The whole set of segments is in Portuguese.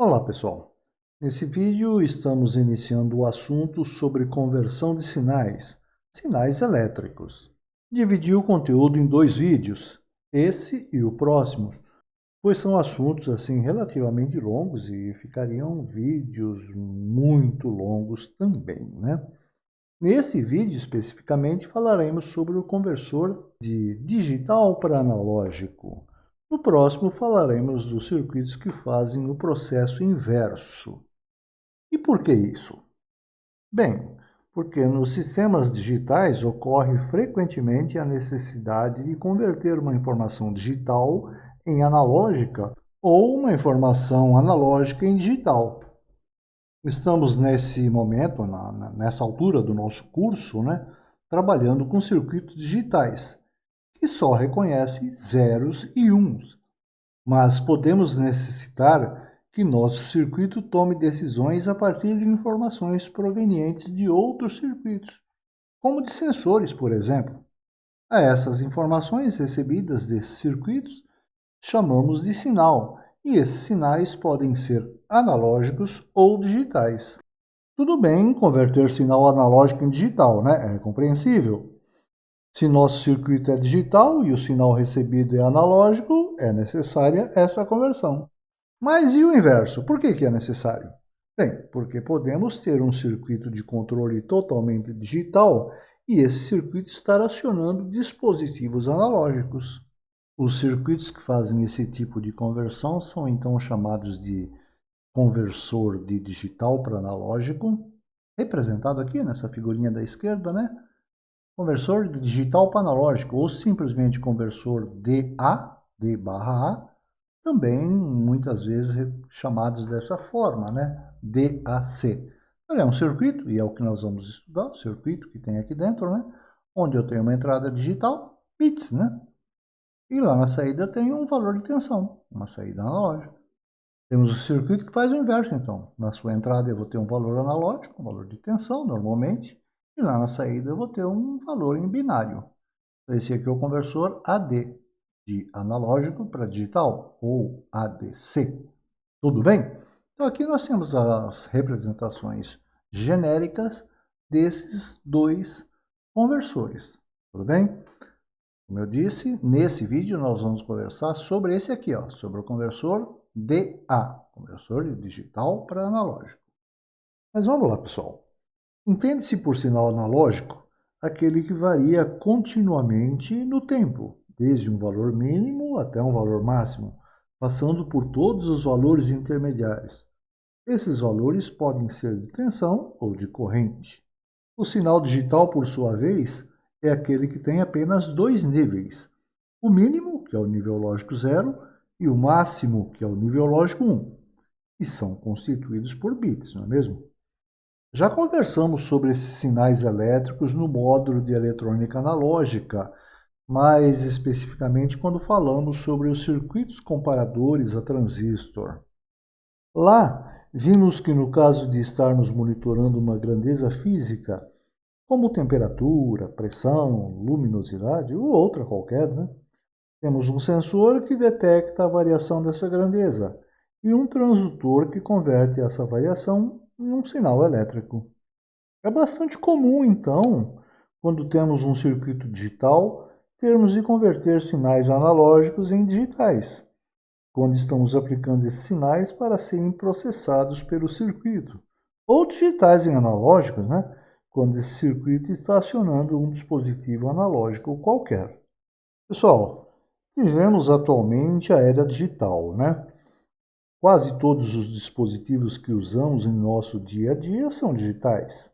Olá pessoal, nesse vídeo estamos iniciando o assunto sobre conversão de sinais elétricos. Dividi o conteúdo em dois vídeos, esse e o próximo, pois são assuntos assim relativamente longos e ficariam vídeos muito longos também, né? Nesse vídeo especificamente falaremos sobre o conversor de digital para analógico. No próximo falaremos dos circuitos que fazem o processo inverso. E por que isso? Bem, porque nos sistemas digitais ocorre frequentemente a necessidade de converter uma informação digital em analógica ou uma informação analógica em digital. Estamos nesse momento, nessa altura do nosso curso, né, trabalhando com circuitos digitais, que só reconhecem zeros e uns, mas podemos necessitar que nosso circuito tome decisões a partir de informações provenientes de outros circuitos, como de sensores, por exemplo. A essas informações recebidas desses circuitos chamamos de sinal, e esses sinais podem ser analógicos ou digitais. Tudo bem converter sinal analógico em digital, né? É compreensível. Se nosso circuito é digital e o sinal recebido é analógico, é necessária essa conversão. Mas e o inverso? Por que é necessário? Bem, porque podemos ter um circuito de controle totalmente digital e esse circuito estar acionando dispositivos analógicos. Os circuitos que fazem esse tipo de conversão são então chamados de conversor de digital para analógico, representado aqui nessa figurinha da esquerda, né? Conversor de digital para analógico, ou simplesmente conversor DA, D barra A, também muitas vezes chamados dessa forma, né? DAC. Ele é um circuito, e é o que nós vamos estudar, o circuito que tem aqui dentro, né? Onde eu tenho uma entrada digital, bits, né? E lá na saída eu tenho um valor de tensão, uma saída analógica. Temos o circuito que faz o inverso, então. Na sua entrada eu vou ter um valor analógico, um valor de tensão, normalmente, e lá na saída eu vou ter um valor em binário. Esse aqui é o conversor AD, de analógico para digital, ou ADC. Tudo bem? Então aqui nós temos as representações genéricas desses dois conversores. Tudo bem? Como eu disse, nesse vídeo nós vamos conversar sobre esse aqui, ó, sobre o conversor DA, conversor de digital para analógico. Mas vamos lá, pessoal. Entende-se por sinal analógico aquele que varia continuamente no tempo, desde um valor mínimo até um valor máximo, passando por todos os valores intermediários. Esses valores podem ser de tensão ou de corrente. O sinal digital, por sua vez, é aquele que tem apenas dois níveis. O mínimo, que é o nível lógico 0, e o máximo, que é o nível lógico 1, e são constituídos por bits, não é mesmo? Já conversamos sobre esses sinais elétricos no módulo de eletrônica analógica, mais especificamente quando falamos sobre os circuitos comparadores a transistor. Lá, vimos que no caso de estarmos monitorando uma grandeza física, como temperatura, pressão, luminosidade ou outra qualquer, né? Temos um sensor que detecta a variação dessa grandeza e um transdutor que converte essa variação em um sinal elétrico. É bastante comum, então, quando temos um circuito digital, termos de converter sinais analógicos em digitais, quando estamos aplicando esses sinais para serem processados pelo circuito, ou digitais em analógicos, né? Quando esse circuito está acionando um dispositivo analógico qualquer. Pessoal, vivemos atualmente a era digital, né? Quase todos os dispositivos que usamos em nosso dia a dia são digitais.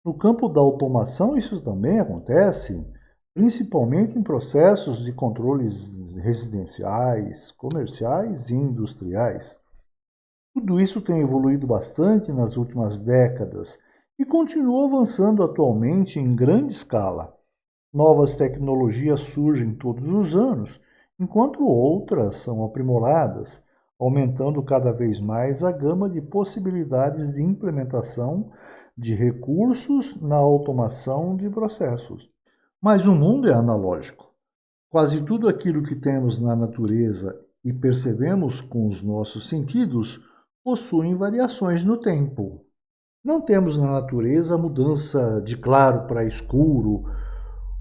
No campo da automação, isso também acontece, principalmente em processos de controles residenciais, comerciais e industriais. Tudo isso tem evoluído bastante nas últimas décadas e continua avançando atualmente em grande escala. Novas tecnologias surgem todos os anos, enquanto outras são aprimoradas, aumentando cada vez mais a gama de possibilidades de implementação de recursos na automação de processos. Mas o mundo é analógico. Quase tudo aquilo que temos na natureza e percebemos com os nossos sentidos possuem variações no tempo. Não temos na natureza mudança de claro para escuro,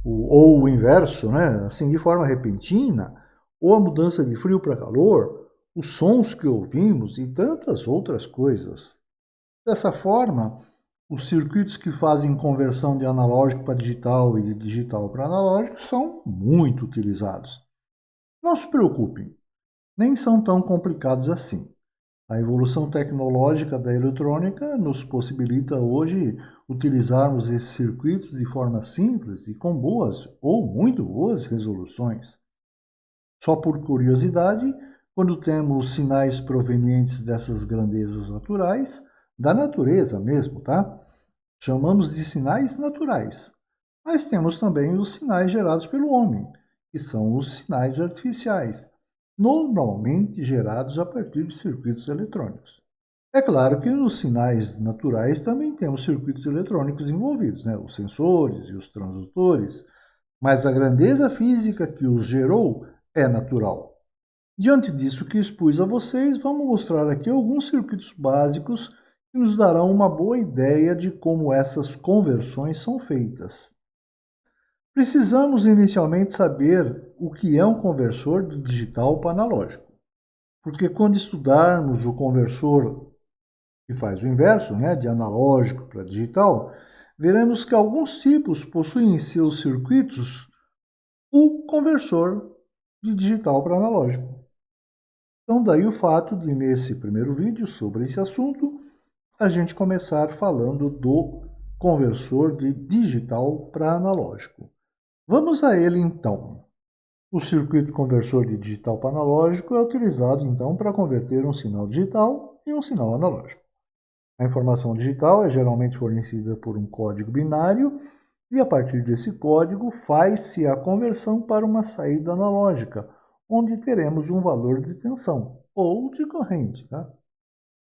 ou o inverso, né? Assim, de forma repentina, ou a mudança de frio para calor, os sons que ouvimos e tantas outras coisas. Dessa forma, os circuitos que fazem conversão de analógico para digital e de digital para analógico são muito utilizados. Não se preocupem, nem são tão complicados assim. A evolução tecnológica da eletrônica nos possibilita hoje utilizarmos esses circuitos de forma simples e com boas ou muito boas resoluções. Só por curiosidade, quando temos sinais provenientes dessas grandezas naturais, da natureza mesmo, tá? Chamamos de sinais naturais. Mas temos também os sinais gerados pelo homem, que são os sinais artificiais, normalmente gerados a partir de circuitos eletrônicos. É claro que nos sinais naturais também temos circuitos eletrônicos envolvidos, né? Os sensores e os transdutores, mas a grandeza física que os gerou é natural. Diante disso que expus a vocês, vamos mostrar aqui alguns circuitos básicos que nos darão uma boa ideia de como essas conversões são feitas. Precisamos inicialmente saber o que é um conversor de digital para analógico, porque quando estudarmos o conversor que faz o inverso, né, de analógico para digital, veremos que alguns tipos possuem em seus circuitos o conversor de digital para analógico. Então, daí o fato de, nesse primeiro vídeo sobre esse assunto, a gente começar falando do conversor de digital para analógico. Vamos a ele então. O circuito conversor de digital para analógico é utilizado então para converter um sinal digital em um sinal analógico. A informação digital é geralmente fornecida por um código binário e a partir desse código faz-se a conversão para uma saída analógica, onde teremos um valor de tensão ou de corrente. Tá?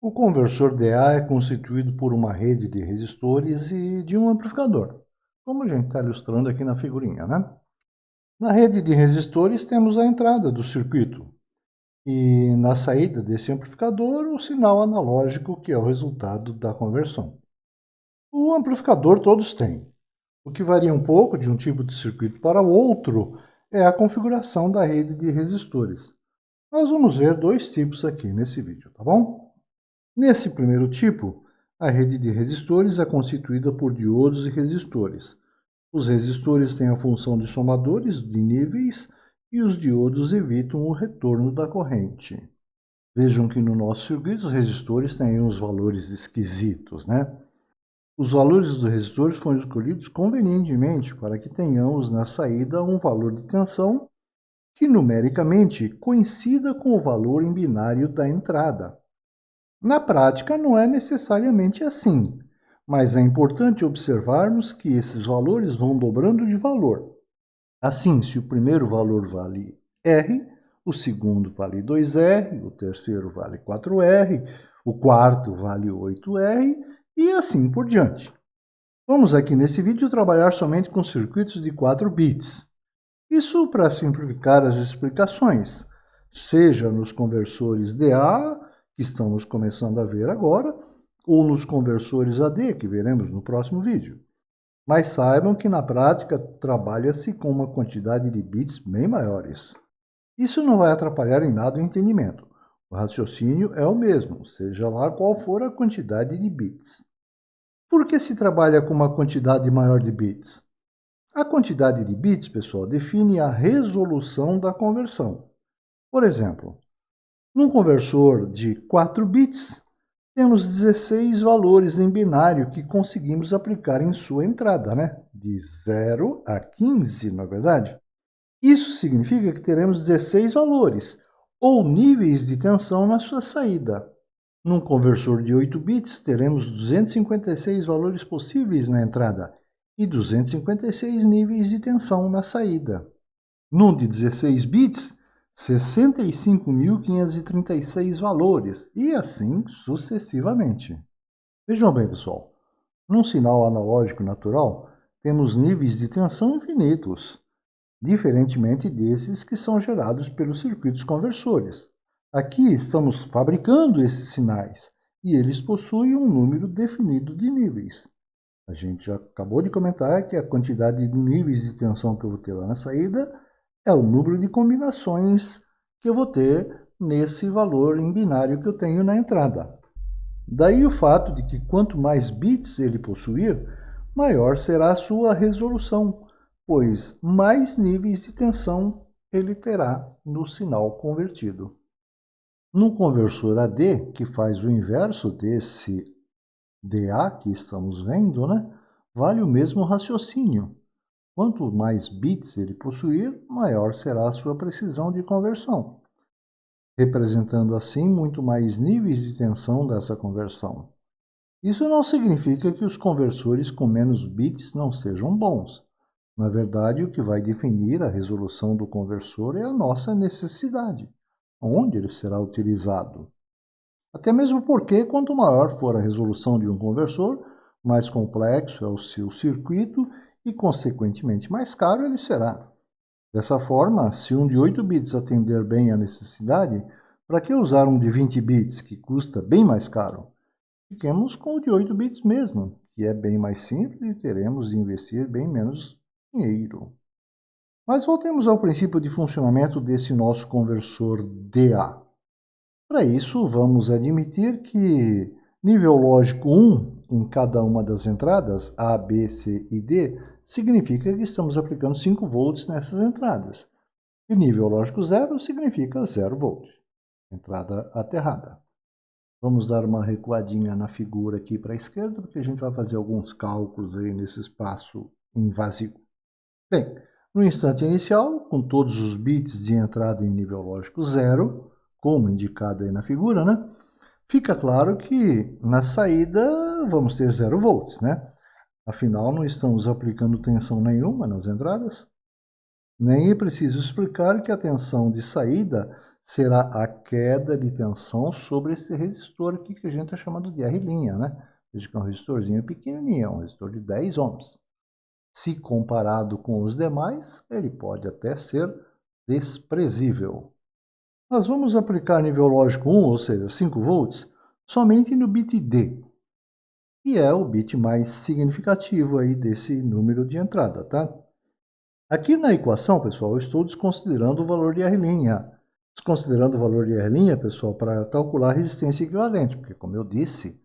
O conversor DA é constituído por uma rede de resistores e de um amplificador, como a gente está ilustrando aqui na figurinha, né? Na rede de resistores temos a entrada do circuito e na saída desse amplificador o sinal analógico que é o resultado da conversão. O amplificador todos têm. O que varia um pouco de um tipo de circuito para o outro é a configuração da rede de resistores. Nós vamos ver dois tipos aqui nesse vídeo, tá bom? Nesse primeiro tipo, a rede de resistores é constituída por diodos e resistores. Os resistores têm a função de somadores de níveis e os diodos evitam o retorno da corrente. Vejam que no nosso circuito os resistores têm uns valores esquisitos, né? Os valores dos resistores foram escolhidos convenientemente para que tenhamos na saída um valor de tensão que numericamente coincida com o valor em binário da entrada. Na prática não é necessariamente assim, mas é importante observarmos que esses valores vão dobrando de valor. Assim, se o primeiro valor vale R, o segundo vale 2R, o terceiro vale 4R, o quarto vale 8R e assim por diante. Vamos aqui nesse vídeo trabalhar somente com circuitos de 4 bits. Isso para simplificar as explicações, seja nos conversores DA, que estamos começando a ver agora, ou nos conversores AD, que veremos no próximo vídeo. Mas saibam que na prática trabalha-se com uma quantidade de bits bem maiores. Isso não vai atrapalhar em nada o entendimento. O raciocínio é o mesmo, seja lá qual for a quantidade de bits. Por que se trabalha com uma quantidade maior de bits? A quantidade de bits, pessoal, define a resolução da conversão. Por exemplo, num conversor de 4 bits, temos 16 valores em binário que conseguimos aplicar em sua entrada, né? De 0 a 15, na verdade. Isso significa que teremos 16 valores, ou níveis de tensão na sua saída. Num conversor de 8 bits, teremos 256 valores possíveis na entrada e 256 níveis de tensão na saída. Num de 16 bits, 65.536 valores, e assim sucessivamente. Vejam bem, pessoal, num sinal analógico natural, temos níveis de tensão infinitos, diferentemente desses que são gerados pelos circuitos conversores. Aqui estamos fabricando esses sinais e eles possuem um número definido de níveis. A gente já acabou de comentar que a quantidade de níveis de tensão que eu vou ter lá na saída é o número de combinações que eu vou ter nesse valor em binário que eu tenho na entrada. Daí o fato de que quanto mais bits ele possuir, maior será a sua resolução, pois mais níveis de tensão ele terá no sinal convertido. No conversor AD, que faz o inverso desse DA que estamos vendo, vale o mesmo raciocínio. Quanto mais bits ele possuir, maior será a sua precisão de conversão, representando assim muito mais níveis de tensão dessa conversão. Isso não significa que os conversores com menos bits não sejam bons. Na verdade, o que vai definir a resolução do conversor é a nossa necessidade, onde ele será utilizado. Até mesmo porque, quanto maior for a resolução de um conversor, mais complexo é o seu circuito e, consequentemente, mais caro ele será. Dessa forma, se um de 8 bits atender bem à necessidade, para que usar um de 20 bits, que custa bem mais caro? Fiquemos com o de 8 bits mesmo, que é bem mais simples e teremos de investir bem menos dinheiro. Mas voltemos ao princípio de funcionamento desse nosso conversor DA. Para isso, vamos admitir que nível lógico 1 em cada uma das entradas, A, B, C e D, significa que estamos aplicando 5 volts nessas entradas. E nível lógico 0 significa 0 volts, entrada aterrada. Vamos dar uma recuadinha na figura aqui para a esquerda, porque a gente vai fazer alguns cálculos aí nesse espaço invasivo. Bem, no instante inicial, com todos os bits de entrada em nível lógico 0, como indicado aí na figura, fica claro que na saída vamos ter 0 volts, Afinal, não estamos aplicando tensão nenhuma nas entradas. Nem é preciso explicar que a tensão de saída será a queda de tensão sobre esse resistor aqui que a gente está chamando de R', Veja que é um resistorzinho pequenininho, é um resistor de 10 ohms. Se comparado com os demais, ele pode até ser desprezível. Nós vamos aplicar nível lógico 1, ou seja, 5 volts, somente no bit D, que é o bit mais significativo aí desse número de entrada, tá? Aqui na equação, pessoal, eu estou desconsiderando o valor de R'. Desconsiderando o valor de R', pessoal, para calcular a resistência equivalente, porque, como eu disse,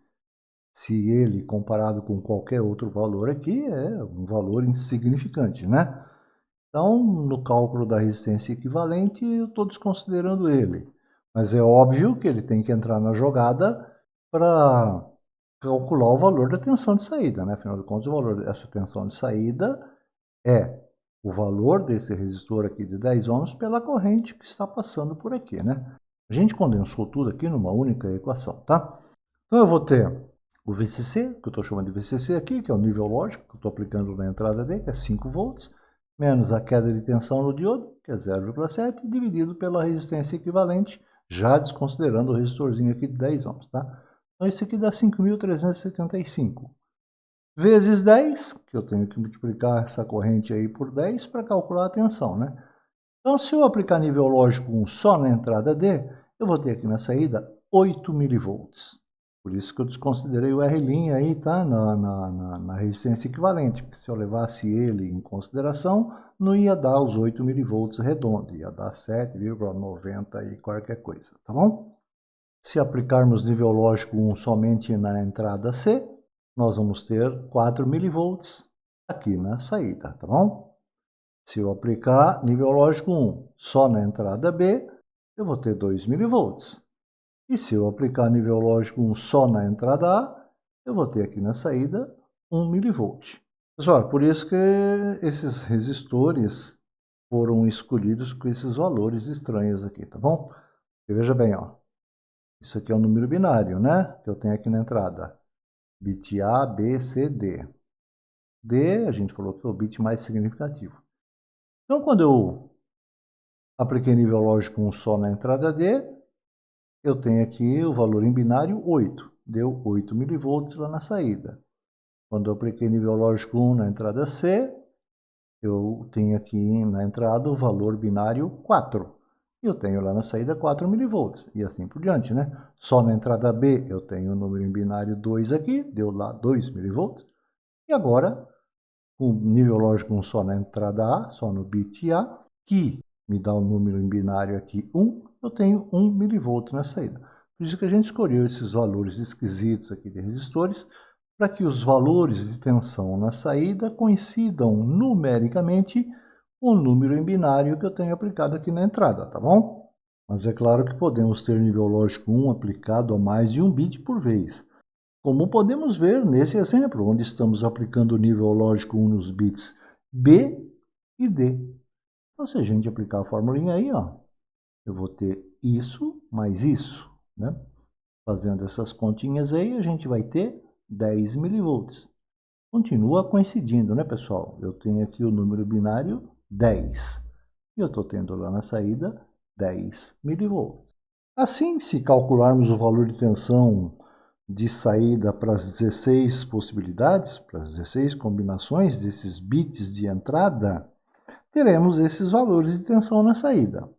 se ele comparado com qualquer outro valor aqui, é um valor insignificante, Então, no cálculo da resistência equivalente, eu estou desconsiderando ele. Mas é óbvio que ele tem que entrar na jogada para calcular o valor da tensão de saída, Afinal de contas, o valor dessa tensão de saída é o valor desse resistor aqui de 10 ohms pela corrente que está passando por aqui, A gente condensou tudo aqui numa única equação, tá? Então eu vou ter o VCC, que eu estou chamando de VCC aqui, que é o nível lógico que eu estou aplicando na entrada dele, que é 5 volts, menos a queda de tensão no diodo, que é 0,7, dividido pela resistência equivalente, já desconsiderando o resistorzinho aqui de 10 ohms, tá? Então isso aqui dá 5.375. Vezes 10, que eu tenho que multiplicar essa corrente aí por 10 para calcular a tensão, Então, se eu aplicar nível lógico 1 só na entrada D, eu vou ter aqui na saída 8 milivolts. Por isso que eu desconsiderei o R' aí, tá? Na resistência equivalente, porque se eu levasse ele em consideração, não ia dar os 8 milivolts redondo, ia dar 7,90 e qualquer coisa, tá bom? Se aplicarmos nível lógico 1 somente na entrada C, nós vamos ter 4 milivolts aqui na saída, tá bom? Se eu aplicar nível lógico 1 só na entrada B, eu vou ter 2 milivolts. E se eu aplicar nível lógico 1 só na entrada A, eu vou ter aqui na saída 1 milivolt. Pessoal, por isso que esses resistores foram escolhidos com esses valores estranhos aqui, tá bom? E veja bem, isso aqui é um número binário, que eu tenho aqui na entrada. Bit A, B, C, D. D, a gente falou que é o bit mais significativo. Então, quando eu apliquei nível lógico 1 só na entrada D, eu tenho aqui o valor em binário 8. Deu 8 milivolts lá na saída. Quando eu apliquei nível lógico 1 na entrada C, eu tenho aqui na entrada o valor binário 4. e eu tenho lá na saída 4 milivolts, e assim por diante, né? Só na entrada B eu tenho o número em binário 2 aqui, deu lá 2 milivolts, e agora, o nível lógico 1 só na entrada A, só no bit A, que me dá o número em binário aqui 1, eu tenho 1 milivolt na saída. Por isso que a gente escolheu esses valores esquisitos aqui de resistores, para que os valores de tensão na saída coincidam numericamente com o número em binário que eu tenho aplicado aqui na entrada, tá bom? Mas é claro que podemos ter nível lógico 1 aplicado a mais de um bit por vez, como podemos ver nesse exemplo, onde estamos aplicando o nível lógico 1 nos bits B e D. Então, se a gente aplicar a formulinha aí, ó, eu vou ter isso mais isso, né? Fazendo essas continhas aí, a gente vai ter 10 milivolts. Continua coincidindo, né, pessoal? Eu tenho aqui o número binário 10. E eu estou tendo lá na saída 10 milivolts. Assim, se calcularmos o valor de tensão de saída para as 16 possibilidades, para as 16 combinações desses bits de entrada, teremos esses valores de tensão na saída.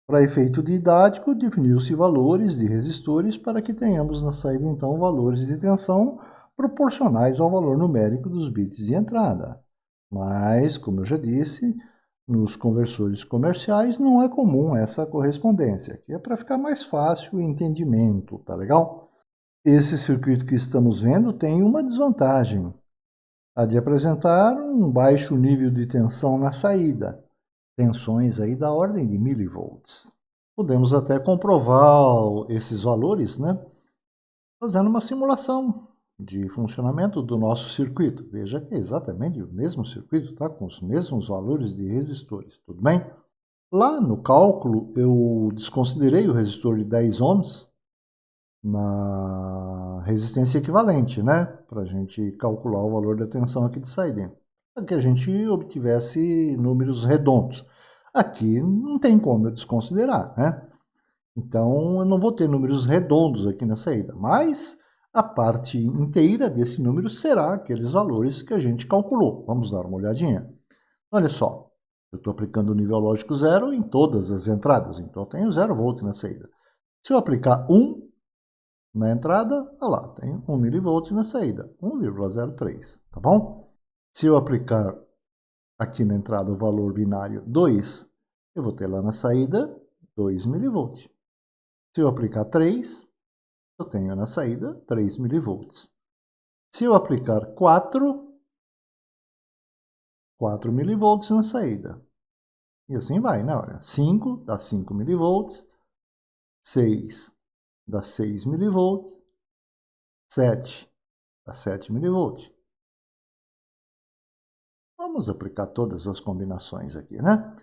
Para efeito didático, definiu-se valores de resistores para que tenhamos na saída, então, valores de tensão proporcionais ao valor numérico dos bits de entrada. Mas, como eu já disse, nos conversores comerciais não é comum essa correspondência, que é para ficar mais fácil o entendimento, tá legal? Esse circuito que estamos vendo tem uma desvantagem, a de apresentar um baixo nível de tensão na saída, tensões aí da ordem de milivolts. Podemos até comprovar esses valores, né, fazendo uma simulação de funcionamento do nosso circuito. Veja que é exatamente o mesmo circuito, tá, com os mesmos valores de resistores, tudo bem? Lá no cálculo eu desconsiderei o resistor de 10 ohms na resistência equivalente, né? Para a gente calcular o valor da tensão aqui de saída, para que a gente obtivesse números redondos. Aqui não tem como eu desconsiderar, né? Então eu não vou ter números redondos aqui na saída, mas a parte inteira desse número será aqueles valores que a gente calculou. Vamos dar uma olhadinha. Olha só, eu estou aplicando o nível lógico 0 em todas as entradas, então eu tenho 0 volt na saída. Se eu aplicar 1 na entrada, olha lá, tem 1 milivolt na saída, 1,03, tá bom? Se eu aplicar aqui na entrada o valor binário 2, eu vou ter lá na saída 2 milivolts. Se eu aplicar 3, eu tenho na saída 3 milivolts. Se eu aplicar 4 milivolts na saída. E assim vai, né? Olha, 5 dá 5 milivolts, 6 dá 6 milivolts, 7 dá 7 milivolts. Vamos aplicar todas as combinações aqui, né?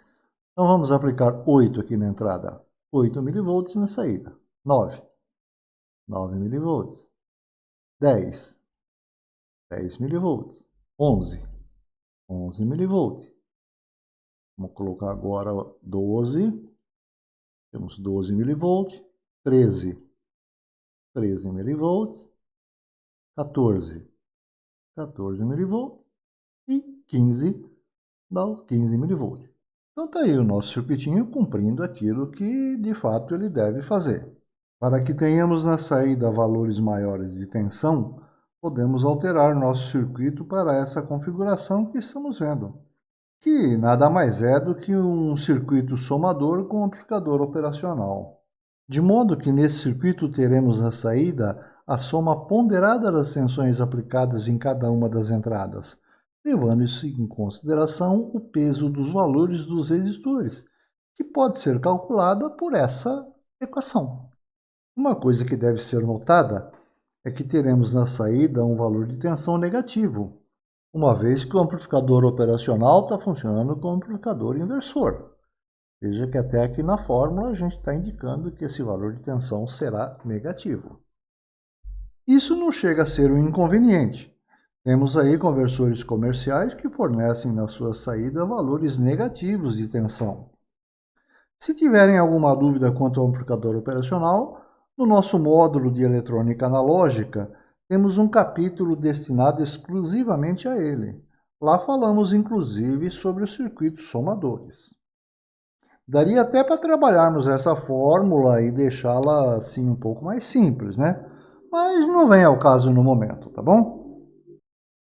Então vamos aplicar 8 aqui na entrada, 8 milivolts na saída, 9 milivolts, 10 milivolts, 11 milivolts. Vamos colocar agora 12, temos 12 milivolts, 13 milivolts, 14 milivolts e 15 dá os 15 milivolts. Então está aí o nosso circuitinho cumprindo aquilo que de fato ele deve fazer. Para que tenhamos na saída valores maiores de tensão, podemos alterar nosso circuito para essa configuração que estamos vendo, que nada mais é do que um circuito somador com amplificador operacional. De modo que nesse circuito teremos na saída a soma ponderada das tensões aplicadas em cada uma das entradas, levando-se em consideração o peso dos valores dos resistores, que pode ser calculada por essa equação. Uma coisa que deve ser notada é que teremos na saída um valor de tensão negativo, uma vez que o amplificador operacional está funcionando como amplificador inversor. Veja que até aqui na fórmula a gente está indicando que esse valor de tensão será negativo. Isso não chega a ser um inconveniente. Temos aí conversores comerciais que fornecem na sua saída valores negativos de tensão. Se tiverem alguma dúvida quanto ao amplificador operacional, no nosso módulo de eletrônica analógica, temos um capítulo destinado exclusivamente a ele. Lá falamos inclusive sobre os circuitos somadores. Daria até para trabalharmos essa fórmula e deixá-la assim um pouco mais simples, né? Mas não vem ao caso no momento, tá bom?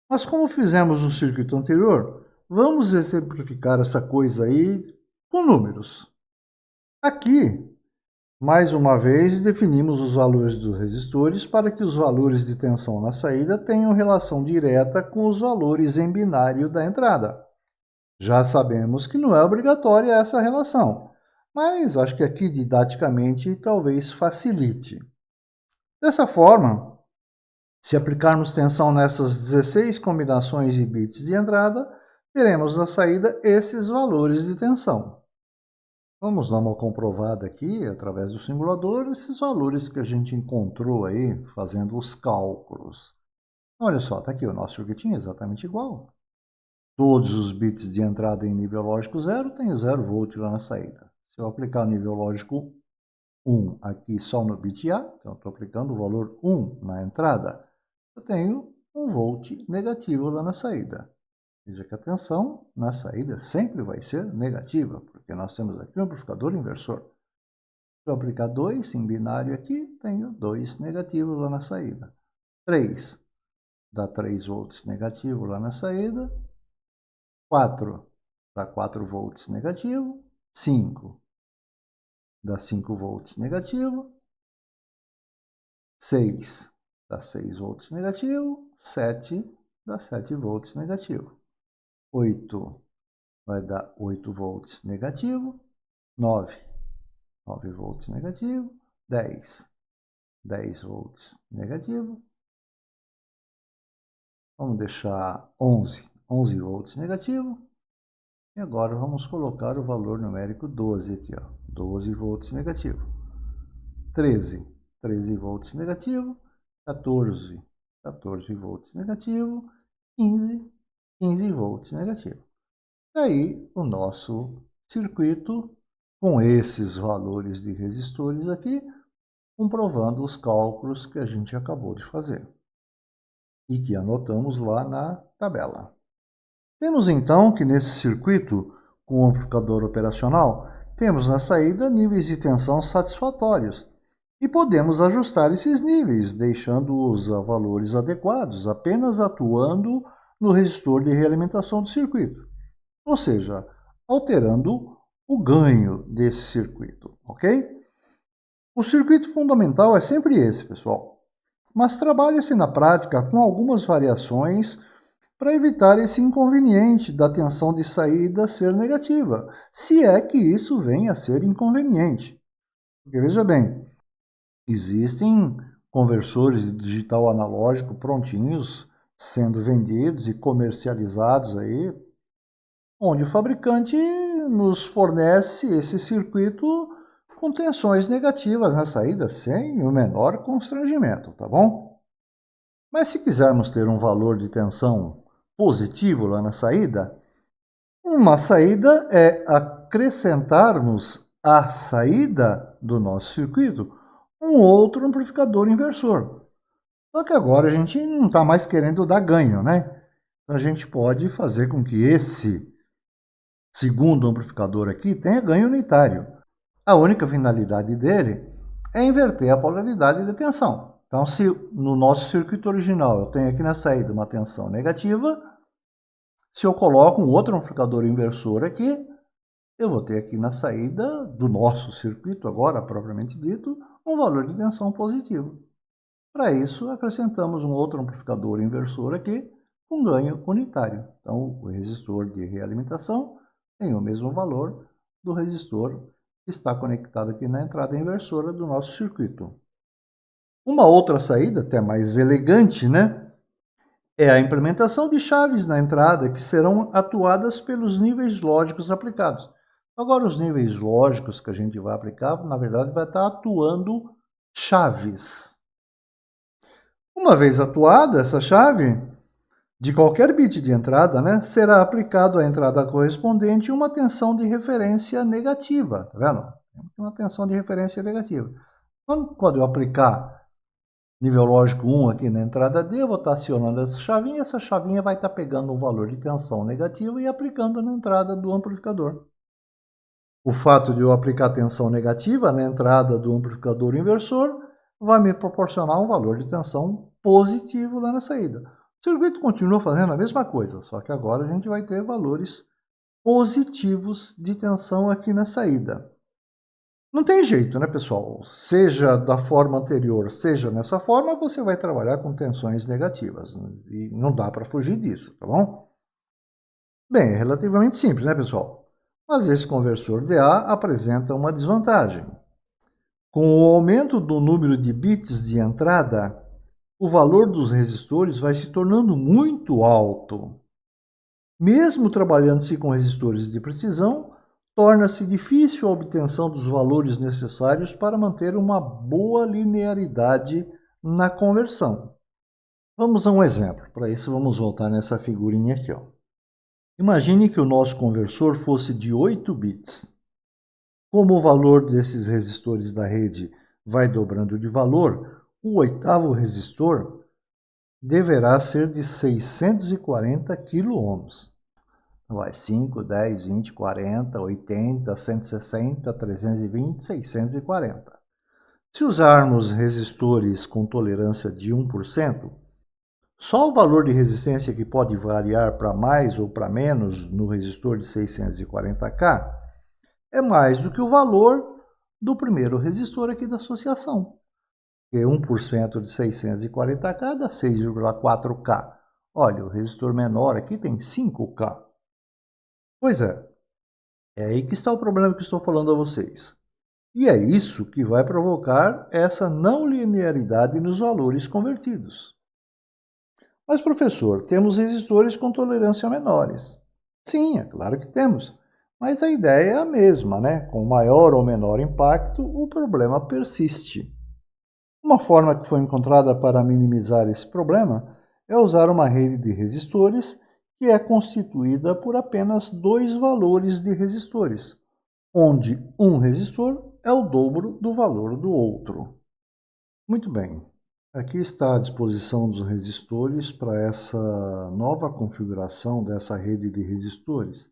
Mas como fizemos no circuito anterior, vamos exemplificar essa coisa aí com números. Aqui, mais uma vez, definimos os valores dos resistores para que os valores de tensão na saída tenham relação direta com os valores em binário da entrada. Já sabemos que não é obrigatória essa relação, mas acho que aqui didaticamente talvez facilite. Dessa forma, se aplicarmos tensão nessas 16 combinações de bits de entrada, teremos na saída esses valores de tensão. Vamos dar uma comprovada aqui, através do simulador, esses valores que a gente encontrou aí, fazendo os cálculos. Olha só, está aqui o nosso circuitinho exatamente igual. Todos os bits de entrada em nível lógico 0 tem o 0 volt lá na saída. Se eu aplicar o nível lógico 1 aqui só no bit A, então estou aplicando o valor 1 na entrada, eu tenho 1 volt negativo lá na saída. Veja que a tensão na saída sempre vai ser negativa, porque nós temos aqui um amplificador inversor. Se eu aplicar 2 em binário aqui, tenho 2 negativos lá na saída. 3 dá 3 volts negativo lá na saída. 4 dá 4 volts negativo. 5 dá 5 volts negativo. 6 dá 6 volts negativo. 7 dá 7 volts negativo. 8 vai dar 8 volts negativo. 9 volts negativo. 10 volts negativo. Vamos deixar 11 volts negativo. E agora vamos colocar o valor numérico 12 aqui, ó, 12 volts negativo. 13 volts negativo. 14 volts negativo. 15 volts negativo. E aí o nosso circuito com esses valores de resistores aqui, comprovando os cálculos que a gente acabou de fazer e que anotamos lá na tabela. Temos então que nesse circuito, com o amplificador operacional, temos na saída níveis de tensão satisfatórios e podemos ajustar esses níveis, deixando-os a valores adequados, apenas atuando no resistor de realimentação do circuito, ou seja, alterando o ganho desse circuito, ok? O circuito fundamental é sempre esse, pessoal, mas trabalha-se na prática com algumas variações para evitar esse inconveniente da tensão de saída ser negativa, se é que isso venha a ser inconveniente. Porque veja bem, existem conversores de digital analógico prontinhos, sendo vendidos e comercializados aí, onde o fabricante nos fornece esse circuito com tensões negativas na saída, sem o menor constrangimento, tá bom? Mas se quisermos ter um valor de tensão positivo lá na saída, uma saída é acrescentarmos à saída do nosso circuito um outro amplificador inversor. Só que agora a gente não está mais querendo dar ganho, né? Então a gente pode fazer com que esse segundo amplificador aqui tenha ganho unitário. A única finalidade dele é inverter a polaridade de tensão. Então, se no nosso circuito original eu tenho aqui na saída uma tensão negativa, se eu coloco um outro amplificador inversor aqui, eu vou ter aqui na saída do nosso circuito, agora propriamente dito, um valor de tensão positivo. Para isso, acrescentamos um outro amplificador inversor aqui, com ganho unitário. Então, o resistor de realimentação tem o mesmo valor do resistor que está conectado aqui na entrada inversora do nosso circuito. Uma outra saída, até mais elegante, né? É a implementação de chaves na entrada que serão atuadas pelos níveis lógicos aplicados. Agora, os níveis lógicos que a gente vai aplicar, na verdade, vai estar atuando chaves. Uma vez atuada essa chave, de qualquer bit de entrada, né, será aplicado à entrada correspondente uma tensão de referência negativa. Tá vendo? Uma tensão de referência negativa. Então, quando eu aplicar nível lógico 1 aqui na entrada D, eu vou estar acionando essa chavinha vai estar pegando um valor de tensão negativo e aplicando na entrada do amplificador. O fato de eu aplicar tensão negativa na entrada do amplificador inversor vai me proporcionar um valor de tensão positivo lá na saída. O circuito continua fazendo a mesma coisa, só que agora a gente vai ter valores positivos de tensão aqui na saída. Não tem jeito, né, pessoal? Seja da forma anterior, seja nessa forma, você vai trabalhar com tensões negativas. E não dá para fugir disso, tá bom? Bem, é relativamente simples, né, pessoal? Mas esse conversor DA apresenta uma desvantagem. Com o aumento do número de bits de entrada, o valor dos resistores vai se tornando muito alto. Mesmo trabalhando-se com resistores de precisão, torna-se difícil a obtenção dos valores necessários para manter uma boa linearidade na conversão. Vamos a um exemplo. Para isso, vamos voltar nessa figurinha aqui. Ó. Imagine que o nosso conversor fosse de 8 bits. Como o valor desses resistores da rede vai dobrando de valor, o oitavo resistor deverá ser de 640 kΩ. Vai 5, 10, 20, 40, 80, 160, 320, 640. Se usarmos resistores com tolerância de 1%, só o valor de resistência que pode variar para mais ou para menos no resistor de 640K é mais do que o valor do primeiro resistor aqui da associação. Que 1% de 640K dá 6,4K. Olha, o resistor menor aqui tem 5K. Pois é aí que está o problema que estou falando a vocês. E é isso que vai provocar essa não linearidade nos valores convertidos. Mas, professor, temos resistores com tolerância menores. Sim, é claro que temos. Mas a ideia é a mesma, né? Com maior ou menor impacto, o problema persiste. Uma forma que foi encontrada para minimizar esse problema é usar uma rede de resistores que é constituída por apenas dois valores de resistores, onde um resistor é o dobro do valor do outro. Muito bem, aqui está a disposição dos resistores para essa nova configuração dessa rede de resistores,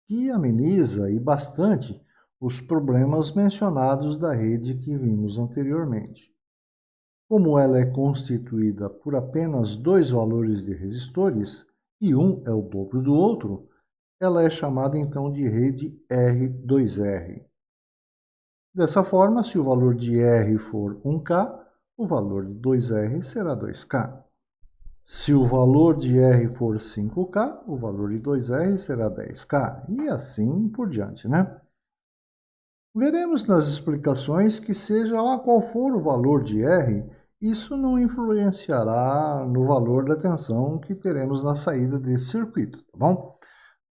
que ameniza e bastante os problemas mencionados da rede que vimos anteriormente. Como ela é constituída por apenas dois valores de resistores, e um é o dobro do outro, ela é chamada então de rede R2R. Dessa forma, se o valor de R for 1K, o valor de 2R será 2K. Se o valor de R for 5K, o valor de 2R será 10K, e assim por diante, né? Veremos nas explicações que seja lá qual for o valor de R, isso não influenciará no valor da tensão que teremos na saída desse circuito, tá bom?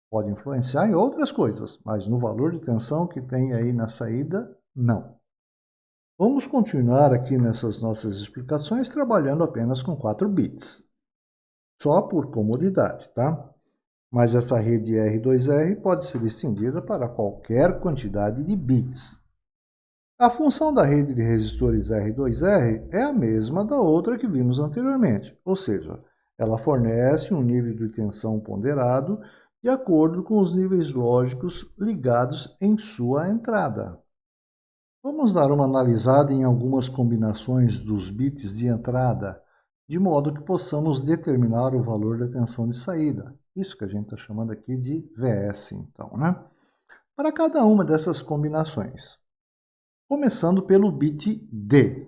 Pode influenciar em outras coisas, mas no valor de tensão que tem aí na saída, não. Vamos continuar aqui nessas nossas explicações trabalhando apenas com 4 bits, só por comodidade, tá? Mas essa rede R2R pode ser estendida para qualquer quantidade de bits. A função da rede de resistores R2R é a mesma da outra que vimos anteriormente, ou seja, ela fornece um nível de tensão ponderado de acordo com os níveis lógicos ligados em sua entrada. Vamos dar uma analisada em algumas combinações dos bits de entrada, de modo que possamos determinar o valor da tensão de saída. Isso que a gente está chamando aqui de VS, então, né? Para cada uma dessas combinações. Começando pelo bit D,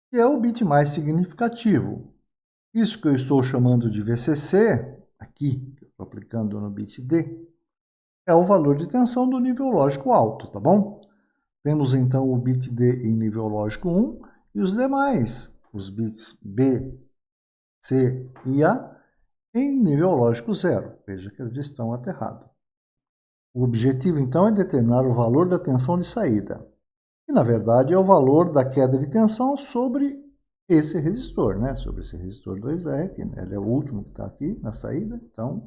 que é o bit mais significativo. Isso que eu estou chamando de VCC, aqui, que eu estou aplicando no bit D, é o valor de tensão do nível lógico alto, tá bom? Temos então o bit D em nível lógico 1 e os demais, os bits B, C e A, em nível lógico 0. Veja que eles estão aterrados. O objetivo então é determinar o valor da tensão de saída. E na verdade é o valor da queda de tensão sobre esse resistor, né? Sobre esse resistor 2R, que ele é o último que está aqui na saída. Então,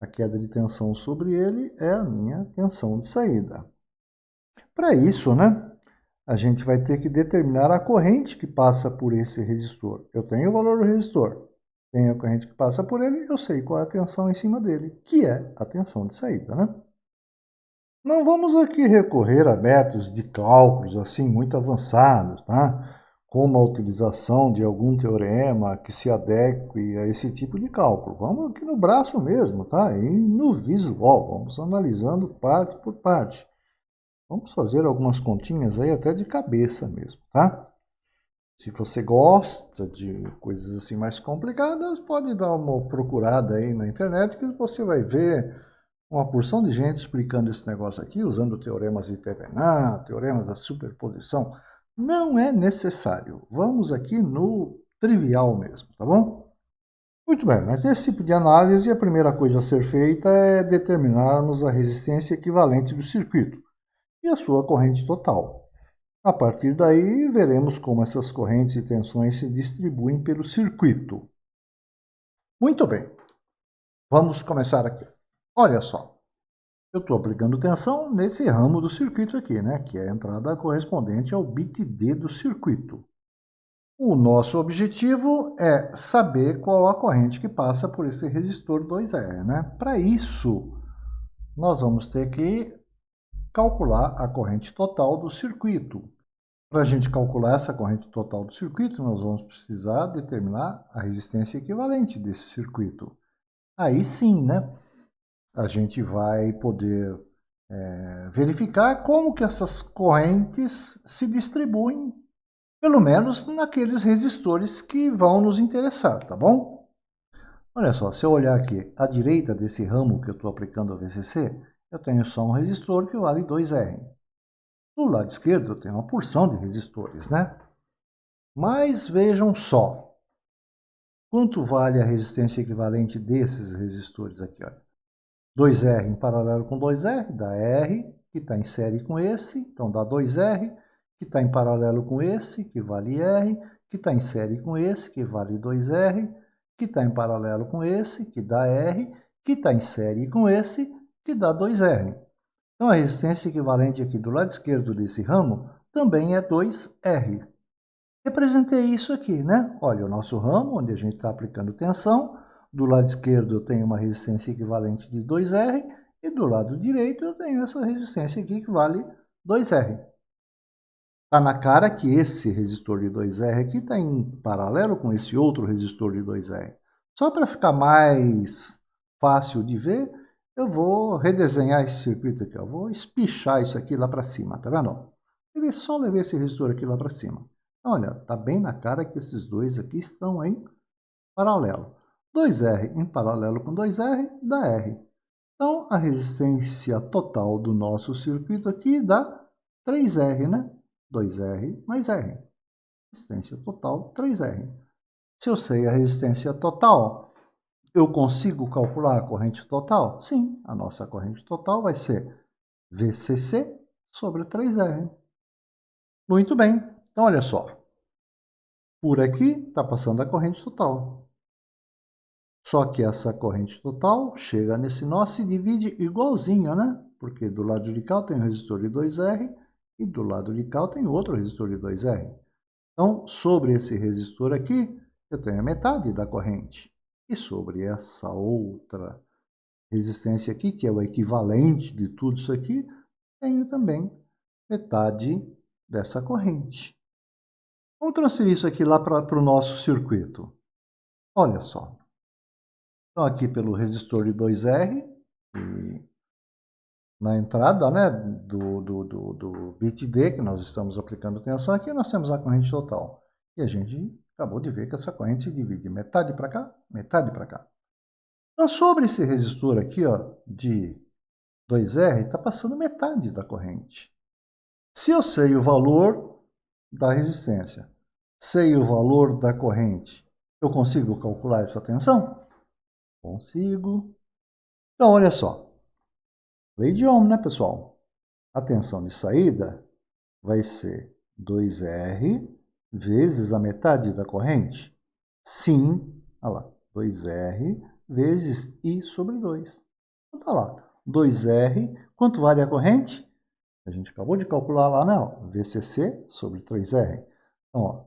a queda de tensão sobre ele é a minha tensão de saída. Para isso, né, a gente vai ter que determinar a corrente que passa por esse resistor. Eu tenho o valor do resistor, tenho a corrente que passa por ele, eu sei qual é a tensão em cima dele, que é a tensão de saída, né? Não vamos aqui recorrer a métodos de cálculos assim muito avançados, tá? Como a utilização de algum teorema que se adeque a esse tipo de cálculo. Vamos aqui no braço mesmo, tá? E no visual, vamos analisando parte por parte. Vamos fazer algumas continhas aí até de cabeça mesmo, tá? Se você gosta de coisas assim mais complicadas, pode dar uma procurada aí na internet que você vai ver uma porção de gente explicando esse negócio aqui, usando teoremas de Thevenin, teoremas da superposição. Não é necessário. Vamos aqui no trivial mesmo, tá bom? Muito bem, mas nesse tipo de análise, a primeira coisa a ser feita é determinarmos a resistência equivalente do circuito e a sua corrente total. A partir daí, veremos como essas correntes e tensões se distribuem pelo circuito. Muito bem, vamos começar aqui. Olha só, eu estou aplicando tensão nesse ramo do circuito aqui, né? Que é a entrada correspondente ao bit D do circuito. O nosso objetivo é saber qual a corrente que passa por esse resistor 2R, né? Para isso, nós vamos ter que calcular a corrente total do circuito. Para a gente calcular essa corrente total do circuito, nós vamos precisar determinar a resistência equivalente desse circuito. Aí sim, né? A gente vai poder verificar como que essas correntes se distribuem, pelo menos naqueles resistores que vão nos interessar, tá bom? Olha só, se eu olhar aqui à direita desse ramo que eu estou aplicando a VCC, eu tenho só um resistor que vale 2R. Do lado esquerdo eu tenho uma porção de resistores, né? Mas vejam só, quanto vale a resistência equivalente desses resistores aqui, olha. 2R em paralelo com 2R, dá R, que está em série com esse, então dá 2R, que está em paralelo com esse, que vale R, que está em série com esse, que vale 2R, que está em paralelo com esse, que dá R, que está em série com esse, que dá 2R. Então a resistência equivalente aqui do lado esquerdo desse ramo também é 2R. Representei isso aqui, né? Olha, o nosso ramo, onde a gente está aplicando tensão. Do lado esquerdo eu tenho uma resistência equivalente de 2R e do lado direito eu tenho essa resistência aqui que vale 2R. Está na cara que esse resistor de 2R aqui está em paralelo com esse outro resistor de 2R. Só para ficar mais fácil de ver, eu vou redesenhar esse circuito aqui. Eu vou espichar isso aqui lá para cima, tá vendo? Só levei esse resistor aqui lá para cima. Olha, está bem na cara que esses dois aqui estão em paralelo. 2R em paralelo com 2R dá R. Então, a resistência total do nosso circuito aqui dá 3R, né? 2R mais R. Resistência total, 3R. Se eu sei a resistência total, eu consigo calcular a corrente total? Sim, a nossa corrente total vai ser VCC sobre 3R. Muito bem. Então, olha só. Por aqui está passando a corrente total. Só que essa corrente total chega nesse nó, se divide igualzinho, né? Porque do lado de cá tem o resistor de 2R e do lado de cá tem outro resistor de 2R. Então, sobre esse resistor aqui, eu tenho a metade da corrente. E sobre essa outra resistência aqui, que é o equivalente de tudo isso aqui, tenho também metade dessa corrente. Vamos transferir isso aqui lá para o nosso circuito. Olha só. Então, aqui pelo resistor de 2R, e na entrada, né, do bit D, que nós estamos aplicando tensão, aqui nós temos a corrente total. E a gente acabou de ver que essa corrente se divide metade para cá, metade para cá. Então, sobre esse resistor aqui, ó, de 2R, está passando metade da corrente. Se eu sei o valor da resistência, sei o valor da corrente, eu consigo calcular essa tensão? Consigo. Então, olha só. Lei de Ohm, né, pessoal? A tensão de saída vai ser 2R vezes a metade da corrente? Sim, olha lá, 2R vezes I sobre 2. Então tá lá, 2R, quanto vale a corrente? A gente acabou de calcular lá, não, VCC sobre 3R. Então, ó,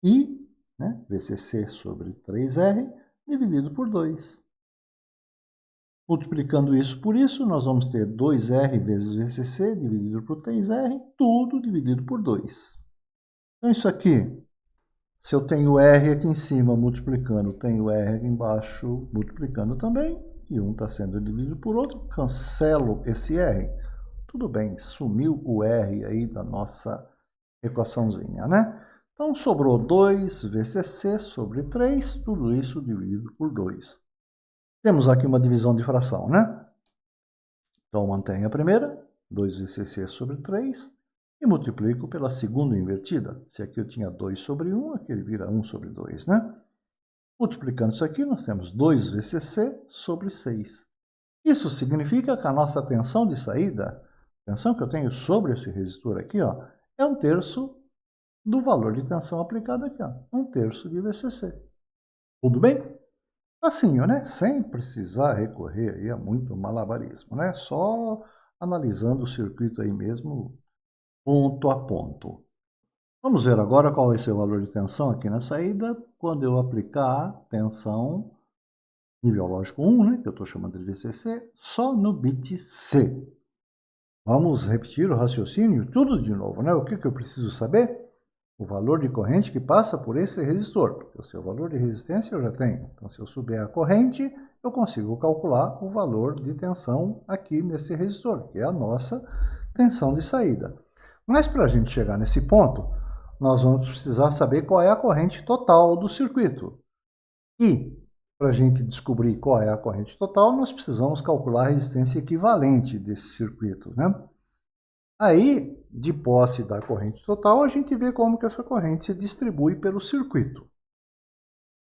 I, né, VCC sobre 3R, dividido por 2. Multiplicando isso por isso, nós vamos ter 2R vezes VCC dividido por 3R, tudo dividido por 2. Então, isso aqui, se eu tenho R aqui em cima multiplicando, tenho R aqui embaixo multiplicando também, e um está sendo dividido por outro, cancelo esse R. Tudo bem, sumiu o R aí da nossa equaçãozinha, né? Então, sobrou 2 VCC sobre 3, tudo isso dividido por 2. Temos aqui uma divisão de fração, né? Então, mantenho a primeira, 2 VCC sobre 3, e multiplico pela segunda invertida. Se aqui eu tinha 2 sobre 1, aqui ele vira 1 sobre 2, né? Multiplicando isso aqui, nós temos 2 VCC sobre 6. Isso significa que a nossa tensão de saída, a tensão que eu tenho sobre esse resistor aqui, ó, é 1/3 do valor de tensão aplicado aqui, ó, 1/3 de VCC. Tudo bem? Assim, né? Sem precisar recorrer aí a muito malabarismo, né? Só analisando o circuito aí mesmo, ponto a ponto. Vamos ver agora qual vai ser o valor de tensão aqui na saída quando eu aplicar a tensão nível lógico 1, né? Que eu estou chamando de VCC, só no bit C. Vamos repetir o raciocínio tudo de novo, né? O que eu preciso saber? O valor de corrente que passa por esse resistor, porque o seu valor de resistência eu já tenho. Então, se eu souber a corrente, eu consigo calcular o valor de tensão aqui nesse resistor, que é a nossa tensão de saída. Mas para a gente chegar nesse ponto, nós vamos precisar saber qual é a corrente total do circuito. E, para a gente descobrir qual é a corrente total, nós precisamos calcular a resistência equivalente desse circuito, né? Aí, de posse da corrente total, a gente vê como que essa corrente se distribui pelo circuito.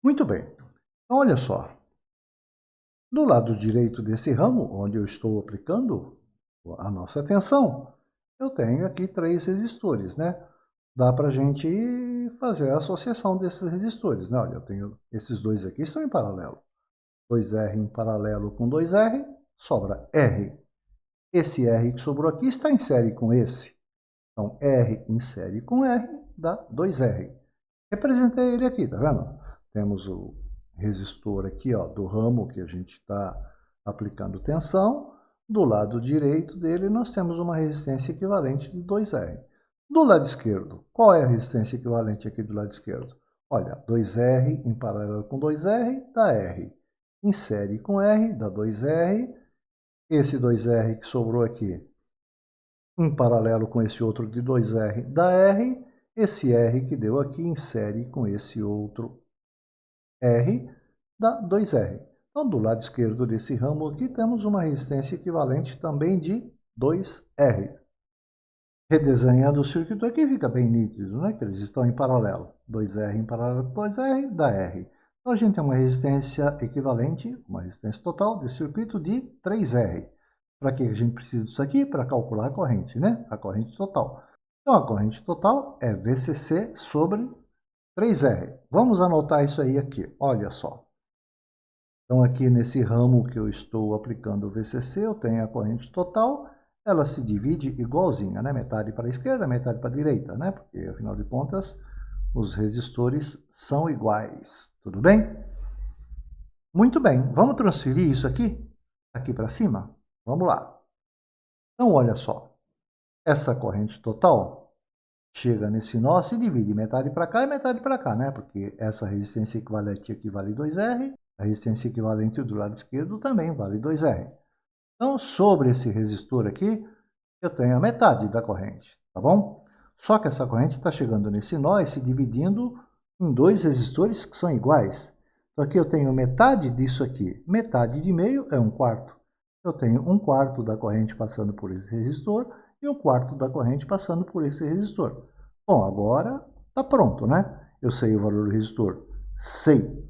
Muito bem. Então, olha só. Do lado direito desse ramo, onde eu estou aplicando a nossa tensão, eu tenho aqui 3 resistores, né? Dá para a gente fazer a associação desses resistores, né? Olha, eu tenho esses dois aqui, estão em paralelo. 2R em paralelo com 2R, sobra R. Esse R que sobrou aqui está em série com esse. Então, R em série com R dá 2R. Representei ele aqui, tá vendo? Temos o resistor aqui, ó, do ramo que a gente está aplicando tensão. Do lado direito dele, nós temos uma resistência equivalente de 2R. Do lado esquerdo, qual é a resistência equivalente aqui do lado esquerdo? Olha, 2R em paralelo com 2R dá R. Em série com R dá 2R. Esse 2R que sobrou aqui, em paralelo com esse outro de 2R dá R. Esse R que deu aqui em série com esse outro R dá 2R. Então, do lado esquerdo desse ramo aqui, temos uma resistência equivalente também de 2R. Redesenhando o circuito aqui, fica bem nítido, né? Que eles estão em paralelo. 2R em paralelo com 2R dá R. Então, a gente tem uma resistência equivalente, uma resistência total desse circuito de 3R. Para que a gente precisa disso aqui? Para calcular a corrente, né? A corrente total. Então, a corrente total é VCC sobre 3R. Vamos anotar isso aí aqui, olha só. Então, aqui nesse ramo que eu estou aplicando o VCC, eu tenho a corrente total, ela se divide igualzinha, né? Metade para a esquerda, metade para a direita, né? Porque, afinal de contas, os resistores são iguais, tudo bem? Muito bem, vamos transferir isso aqui para cima? Vamos lá. Então, olha só, essa corrente total chega nesse nó, se divide metade para cá e metade para cá, né? Porque essa resistência equivalente aqui vale 2R, a resistência equivalente do lado esquerdo também vale 2R. Então, sobre esse resistor aqui, eu tenho a metade da corrente, tá bom? Só que essa corrente está chegando nesse nó e se dividindo em 2 resistores que são iguais. Então, aqui eu tenho metade disso aqui. Metade de meio é 1/4. Eu tenho 1/4 da corrente passando por esse resistor e 1/4 da corrente passando por esse resistor. Bom, agora está pronto, né? Eu sei o valor do resistor, sei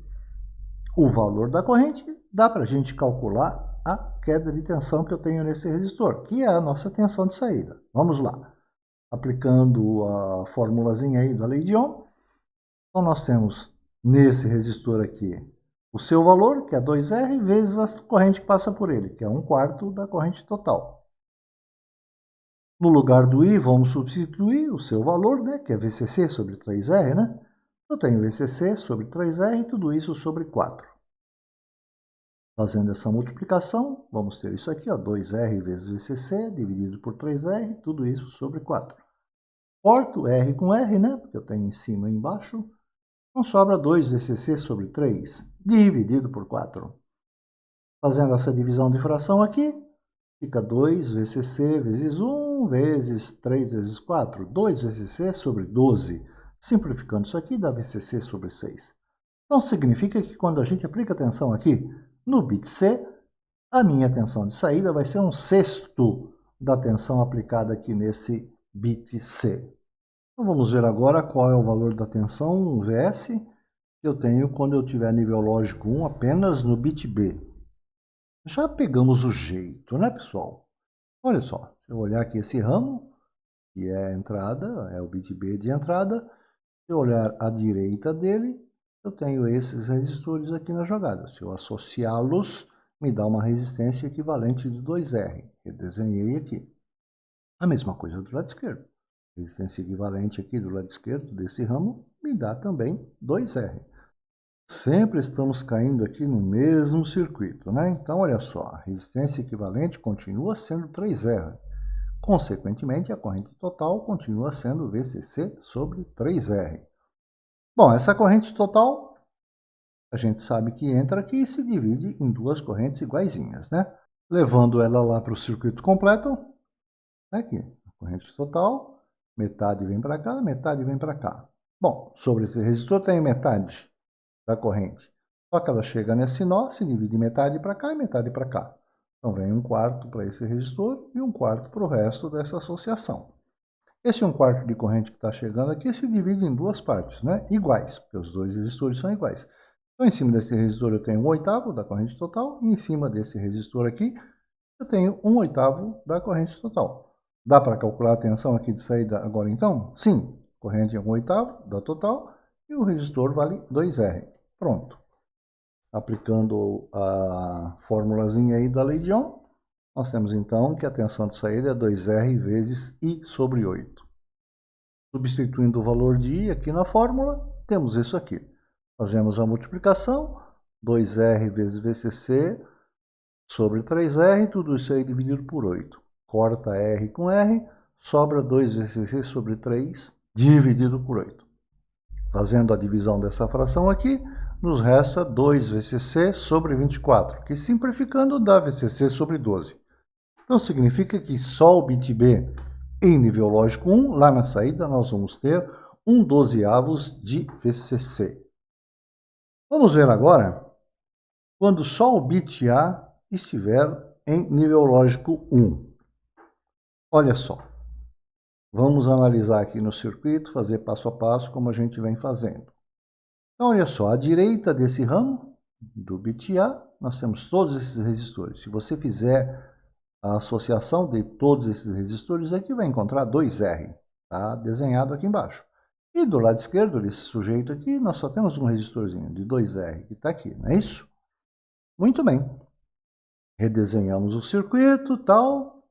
o valor da corrente, dá para a gente calcular a queda de tensão que eu tenho nesse resistor, que é a nossa tensão de saída. Vamos lá. Aplicando a formulazinha aí da lei de Ohm, então nós temos nesse resistor aqui o seu valor, que é 2R, vezes a corrente que passa por ele, que é 1/4 da corrente total. No lugar do I, vamos substituir o seu valor, né, que é VCC sobre 3R, né? Eu tenho VCC sobre 3R e tudo isso sobre 4. Fazendo essa multiplicação, vamos ter isso aqui, ó, 2R vezes VCC dividido por 3R, tudo isso sobre 4. Corto R com R, né? Porque eu tenho em cima e embaixo. Então sobra 2VCC sobre 3, dividido por 4. Fazendo essa divisão de fração aqui, fica 2VCC vezes 1 vezes 3 vezes 4. 2VCC sobre 12. Simplificando isso aqui, dá VCC sobre 6. Então significa que quando a gente aplica tensão aqui no bit C, a minha tensão de saída vai ser 1/6 da tensão aplicada aqui nesse bit C. Então vamos ver agora qual é o valor da tensão Vs que eu tenho quando eu tiver nível lógico 1 apenas no bit B. Já pegamos o jeito, né, pessoal? Olha só, se eu olhar aqui esse ramo, que é a entrada, é o bit B de entrada, se eu olhar à direita dele, eu tenho esses resistores aqui na jogada. Se eu associá-los, me dá uma resistência equivalente de 2R. Eu desenhei aqui. A mesma coisa do lado esquerdo. Resistência equivalente aqui do lado esquerdo desse ramo me dá também 2R. Sempre estamos caindo aqui no mesmo circuito, né? Então, olha só, a resistência equivalente continua sendo 3R. Consequentemente, a corrente total continua sendo VCC sobre 3R. Bom, essa corrente total, a gente sabe que entra aqui e se divide em duas correntes iguaizinhas, né? Levando ela lá para o circuito completo, aqui, a corrente total, metade vem para cá, metade vem para cá. Bom, sobre esse resistor tem metade da corrente. Só que ela chega nesse nó, se divide metade para cá e metade para cá. Então vem 1/4 para esse resistor e 1/4 para o resto dessa associação. Esse 1/4 de corrente que está chegando aqui se divide em duas partes, né? Iguais, porque os dois resistores são iguais. Então, em cima desse resistor eu tenho 1/8 da corrente total, e em cima desse resistor aqui eu tenho 1/8 da corrente total. Dá para calcular a tensão aqui de saída agora então? Sim, corrente é 1/8 da total e o resistor vale 2R. Pronto. Aplicando a formulazinha aí da lei de Ohm, nós temos então que a tensão de saída é 2R vezes I sobre 8. Substituindo o valor de I aqui na fórmula, temos isso aqui. Fazemos a multiplicação, 2R vezes VCC sobre 3R, tudo isso aí dividido por 8. Corta R com R, sobra 2VCC sobre 3, dividido por 8. Fazendo a divisão dessa fração aqui, nos resta 2VCC sobre 24, que simplificando dá VCC sobre 12. Então significa que só o bit B em nível lógico 1, lá na saída nós vamos ter 1/12 de VCC. Vamos ver agora quando só o bit A estiver em nível lógico 1. Olha só, vamos analisar aqui no circuito, fazer passo a passo como a gente vem fazendo. Então olha só, à direita desse ramo do bit A, nós temos todos esses resistores. Se você fizer a associação de todos esses resistores aqui, vai encontrar 2R, tá desenhado aqui embaixo. E do lado esquerdo desse sujeito aqui, nós só temos um resistorzinho de 2R, que está aqui, não é isso? Muito bem. Redesenhamos o circuito, tal.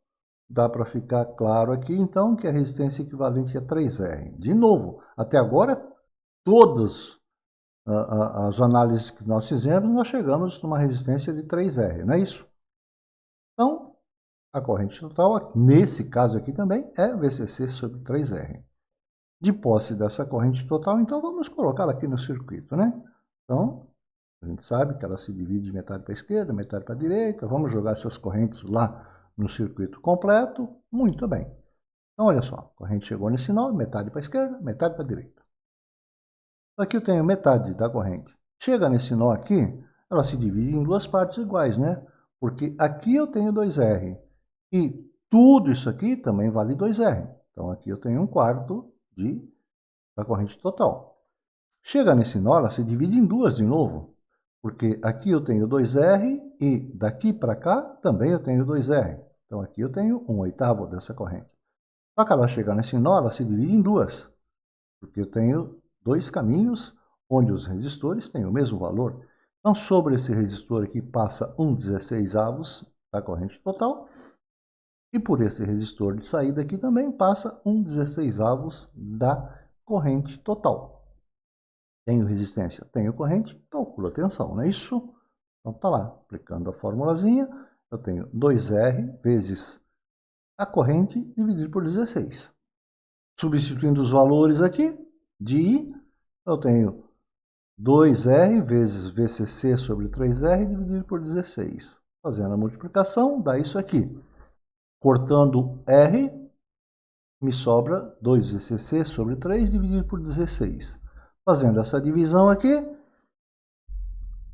Dá para ficar claro aqui, então, que a resistência equivalente é 3R. De novo, até agora, todas as análises que nós fizemos, nós chegamos numa resistência de 3R, não é isso? Então, a corrente total, nesse caso aqui também, é VCC sobre 3R. De posse dessa corrente total, então vamos colocá-la aqui no circuito, né? Então, a gente sabe que ela se divide de metade para a esquerda, metade para a direita. Vamos jogar essas correntes lá no circuito completo. Muito bem. Então, olha só, a corrente chegou nesse nó, metade para a esquerda, metade para a direita. Aqui eu tenho metade da corrente. Chega nesse nó aqui, ela se divide em duas partes iguais, né? Porque aqui eu tenho 2R. E tudo isso aqui também vale 2R. Então aqui eu tenho 1/4 da corrente total. Chega nesse nó, ela se divide em duas de novo. Porque aqui eu tenho 2R e daqui para cá também eu tenho 2R. Então aqui eu tenho 1/8 dessa corrente. Só que ela chega nesse nó, ela se divide em duas. Porque eu tenho dois caminhos onde os resistores têm o mesmo valor. Então sobre esse resistor aqui passa 1/16 da corrente total. E por esse resistor de saída aqui também passa 1/16 da corrente total. Tenho resistência, tenho corrente, calculo a tensão, não é isso? Então tá lá, aplicando a formulazinha, eu tenho 2R vezes a corrente dividido por 16. Substituindo os valores aqui, de I, eu tenho 2R vezes VCC sobre 3R dividido por 16. Fazendo a multiplicação, dá isso aqui. Cortando R, me sobra 2VCC sobre 3 dividido por 16. Fazendo essa divisão aqui,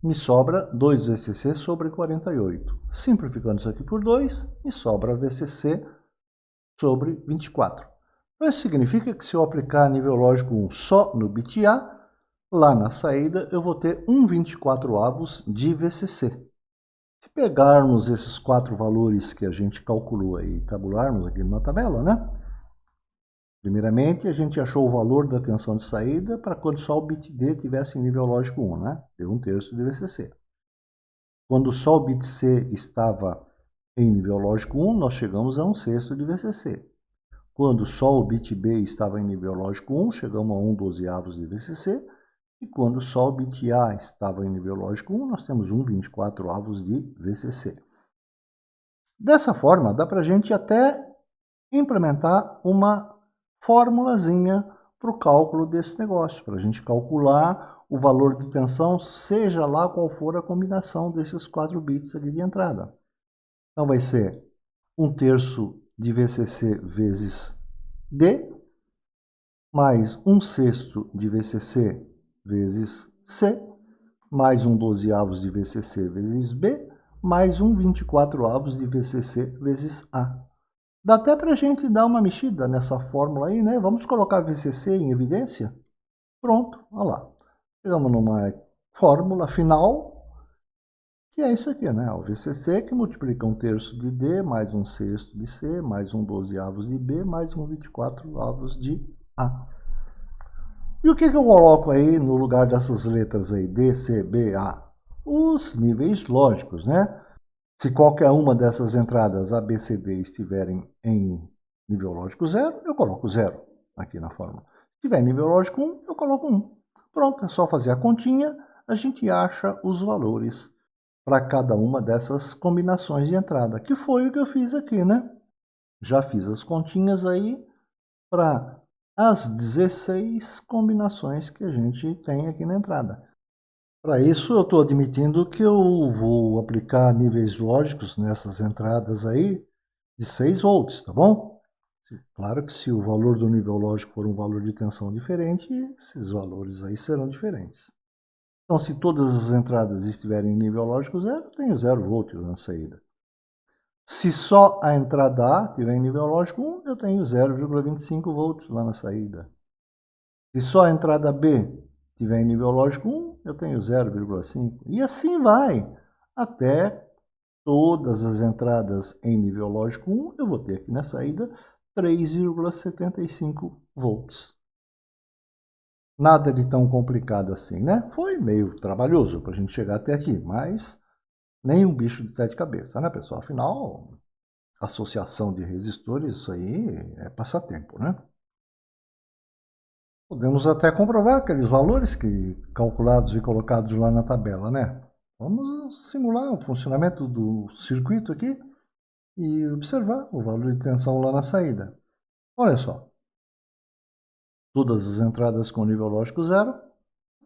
me sobra 2VCC sobre 48. Simplificando isso aqui por 2, me sobra VCC sobre 24. Então, isso significa que se eu aplicar nível lógico 1 só no bit A, lá na saída eu vou ter 1/24 de VCC. Se pegarmos esses 4 valores que a gente calculou aí e tabularmos aqui numa tabela, né? Primeiramente, a gente achou o valor da tensão de saída para quando só o bit D tivesse em nível lógico 1, né? Deu 1/3 de VCC. Quando só o bit C estava em nível lógico 1, nós chegamos a 1/6 de VCC. Quando só o bit B estava em nível lógico 1, chegamos a 1/12 de VCC. E quando só o bit A estava em nível lógico 1, nós temos 1/24 de VCC. Dessa forma, dá para a gente até implementar uma formulazinha para o cálculo desse negócio, para a gente calcular o valor de tensão, seja lá qual for a combinação desses 4 bits aqui de entrada. Então vai ser 1/3 de VCC vezes D, mais 1/6 de VCC vezes C, mais 1/12 de VCC vezes B, mais 1/24 de VCC vezes A. Dá até para a gente dar uma mexida nessa fórmula aí, né? Vamos colocar VCC em evidência? Pronto, olha lá. Chegamos numa fórmula final, que é isso aqui, né? O VCC que multiplica 1/3 de D, mais 1/6 de C, mais 1/12 de B, mais 1/24 de A. E o que eu coloco aí no lugar dessas letras aí, D, C, B, A? Os níveis lógicos, né? Se qualquer uma dessas entradas A, B, C, D estiverem em nível lógico 0, eu coloco 0 aqui na fórmula. Se tiver em nível lógico 1, eu coloco 1. Pronto, é só fazer a continha, a gente acha os valores para cada uma dessas combinações de entrada, que foi o que eu fiz aqui, né? Já fiz as continhas aí para as 16 combinações que a gente tem aqui na entrada. Para isso, eu estou admitindo que eu vou aplicar níveis lógicos nessas entradas aí de 6 volts, tá bom? Claro que se o valor do nível lógico for um valor de tensão diferente, esses valores aí serão diferentes. Então, se todas as entradas estiverem em nível lógico 0, eu tenho 0 volts na saída. Se só a entrada A estiver em nível lógico 1, eu tenho 0,25 volts lá na saída. Se só a entrada B estiver em nível lógico 1, eu tenho 0,5. E assim vai, até todas as entradas em nível lógico 1, eu vou ter aqui na saída 3,75 volts. Nada de tão complicado assim, né? Foi meio trabalhoso para a gente chegar até aqui, mas nem um bicho de 7 cabeças, né, pessoal? Afinal, associação de resistores, isso aí é passatempo, né? Podemos até comprovar aqueles valores que calculados e colocados lá na tabela, né? Vamos simular o funcionamento do circuito aqui e observar o valor de tensão lá na saída. Olha só, todas as entradas com nível lógico 0,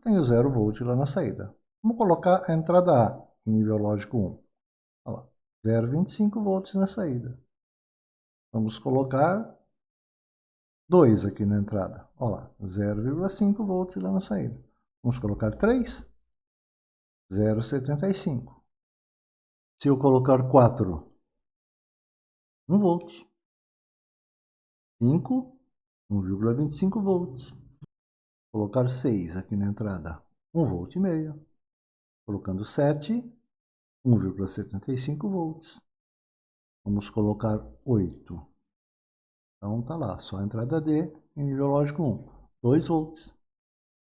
tenho 0 volt lá na saída. Vamos colocar a entrada A em nível lógico 1. Olha lá, 0,25 volts na saída. Vamos colocar 2 aqui na entrada. Olha lá, 0,5 volts lá na saída. Vamos colocar 3, 0,75. Se eu colocar 4, 1 volt. 5, 1,25 volts. Colocar 6 aqui na entrada, 1 volt e meio. Colocando 7, 1,75 volts. Vamos colocar 8. Então tá lá, só a entrada D em nível lógico 1, 2 volts.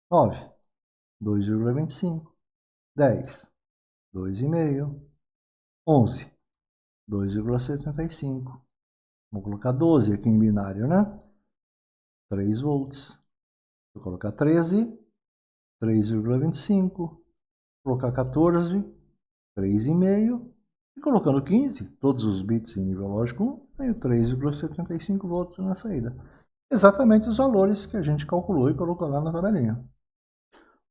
9, 2,25. 10, 2,5. 11, 2,75. Vamos colocar 12 aqui em binário, né? 3 volts. Vou colocar 13, 3,25. Colocar 14, 3,5. E colocando 15, todos os bits em nível lógico 1, tenho 3,75 volts na saída. Exatamente os valores que a gente calculou e colocou lá na tabelinha.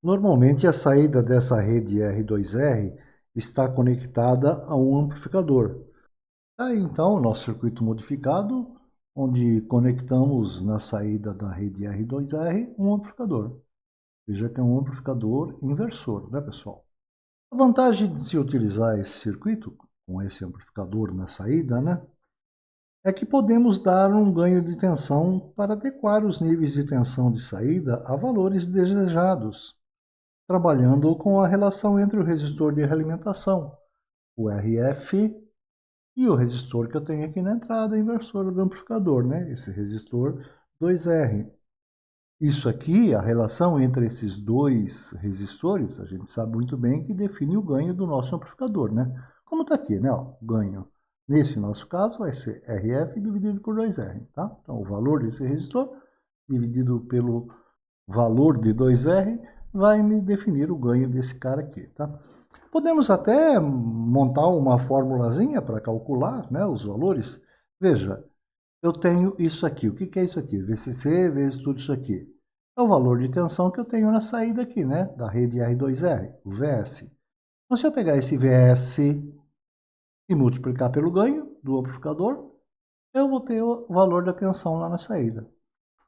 Normalmente a saída dessa rede R2R está conectada a um amplificador. Aí então o nosso circuito modificado, onde conectamos na saída da rede R2R um amplificador. Veja que é um amplificador inversor, né, pessoal? A vantagem de se utilizar esse circuito, com esse amplificador na saída, né, é que podemos dar um ganho de tensão para adequar os níveis de tensão de saída a valores desejados, trabalhando com a relação entre o resistor de realimentação, o RF, e o resistor que eu tenho aqui na entrada inversora do amplificador, né? Esse resistor 2R. Isso aqui, a relação entre esses dois resistores, a gente sabe muito bem que define o ganho do nosso amplificador, né? Como está aqui, né? Ó, o ganho, nesse nosso caso, vai ser RF dividido por 2R, tá? Então, o valor desse resistor dividido pelo valor de 2R vai me definir o ganho desse cara aqui, tá? Podemos até montar uma formulazinha para calcular, né, os valores. Veja, eu tenho isso aqui. O que é isso aqui? VCC vezes tudo isso aqui. É o valor de tensão que eu tenho na saída aqui, né, da rede R2R, o VS. Então, se eu pegar esse VS e multiplicar pelo ganho do amplificador, eu vou ter o valor da tensão lá na saída.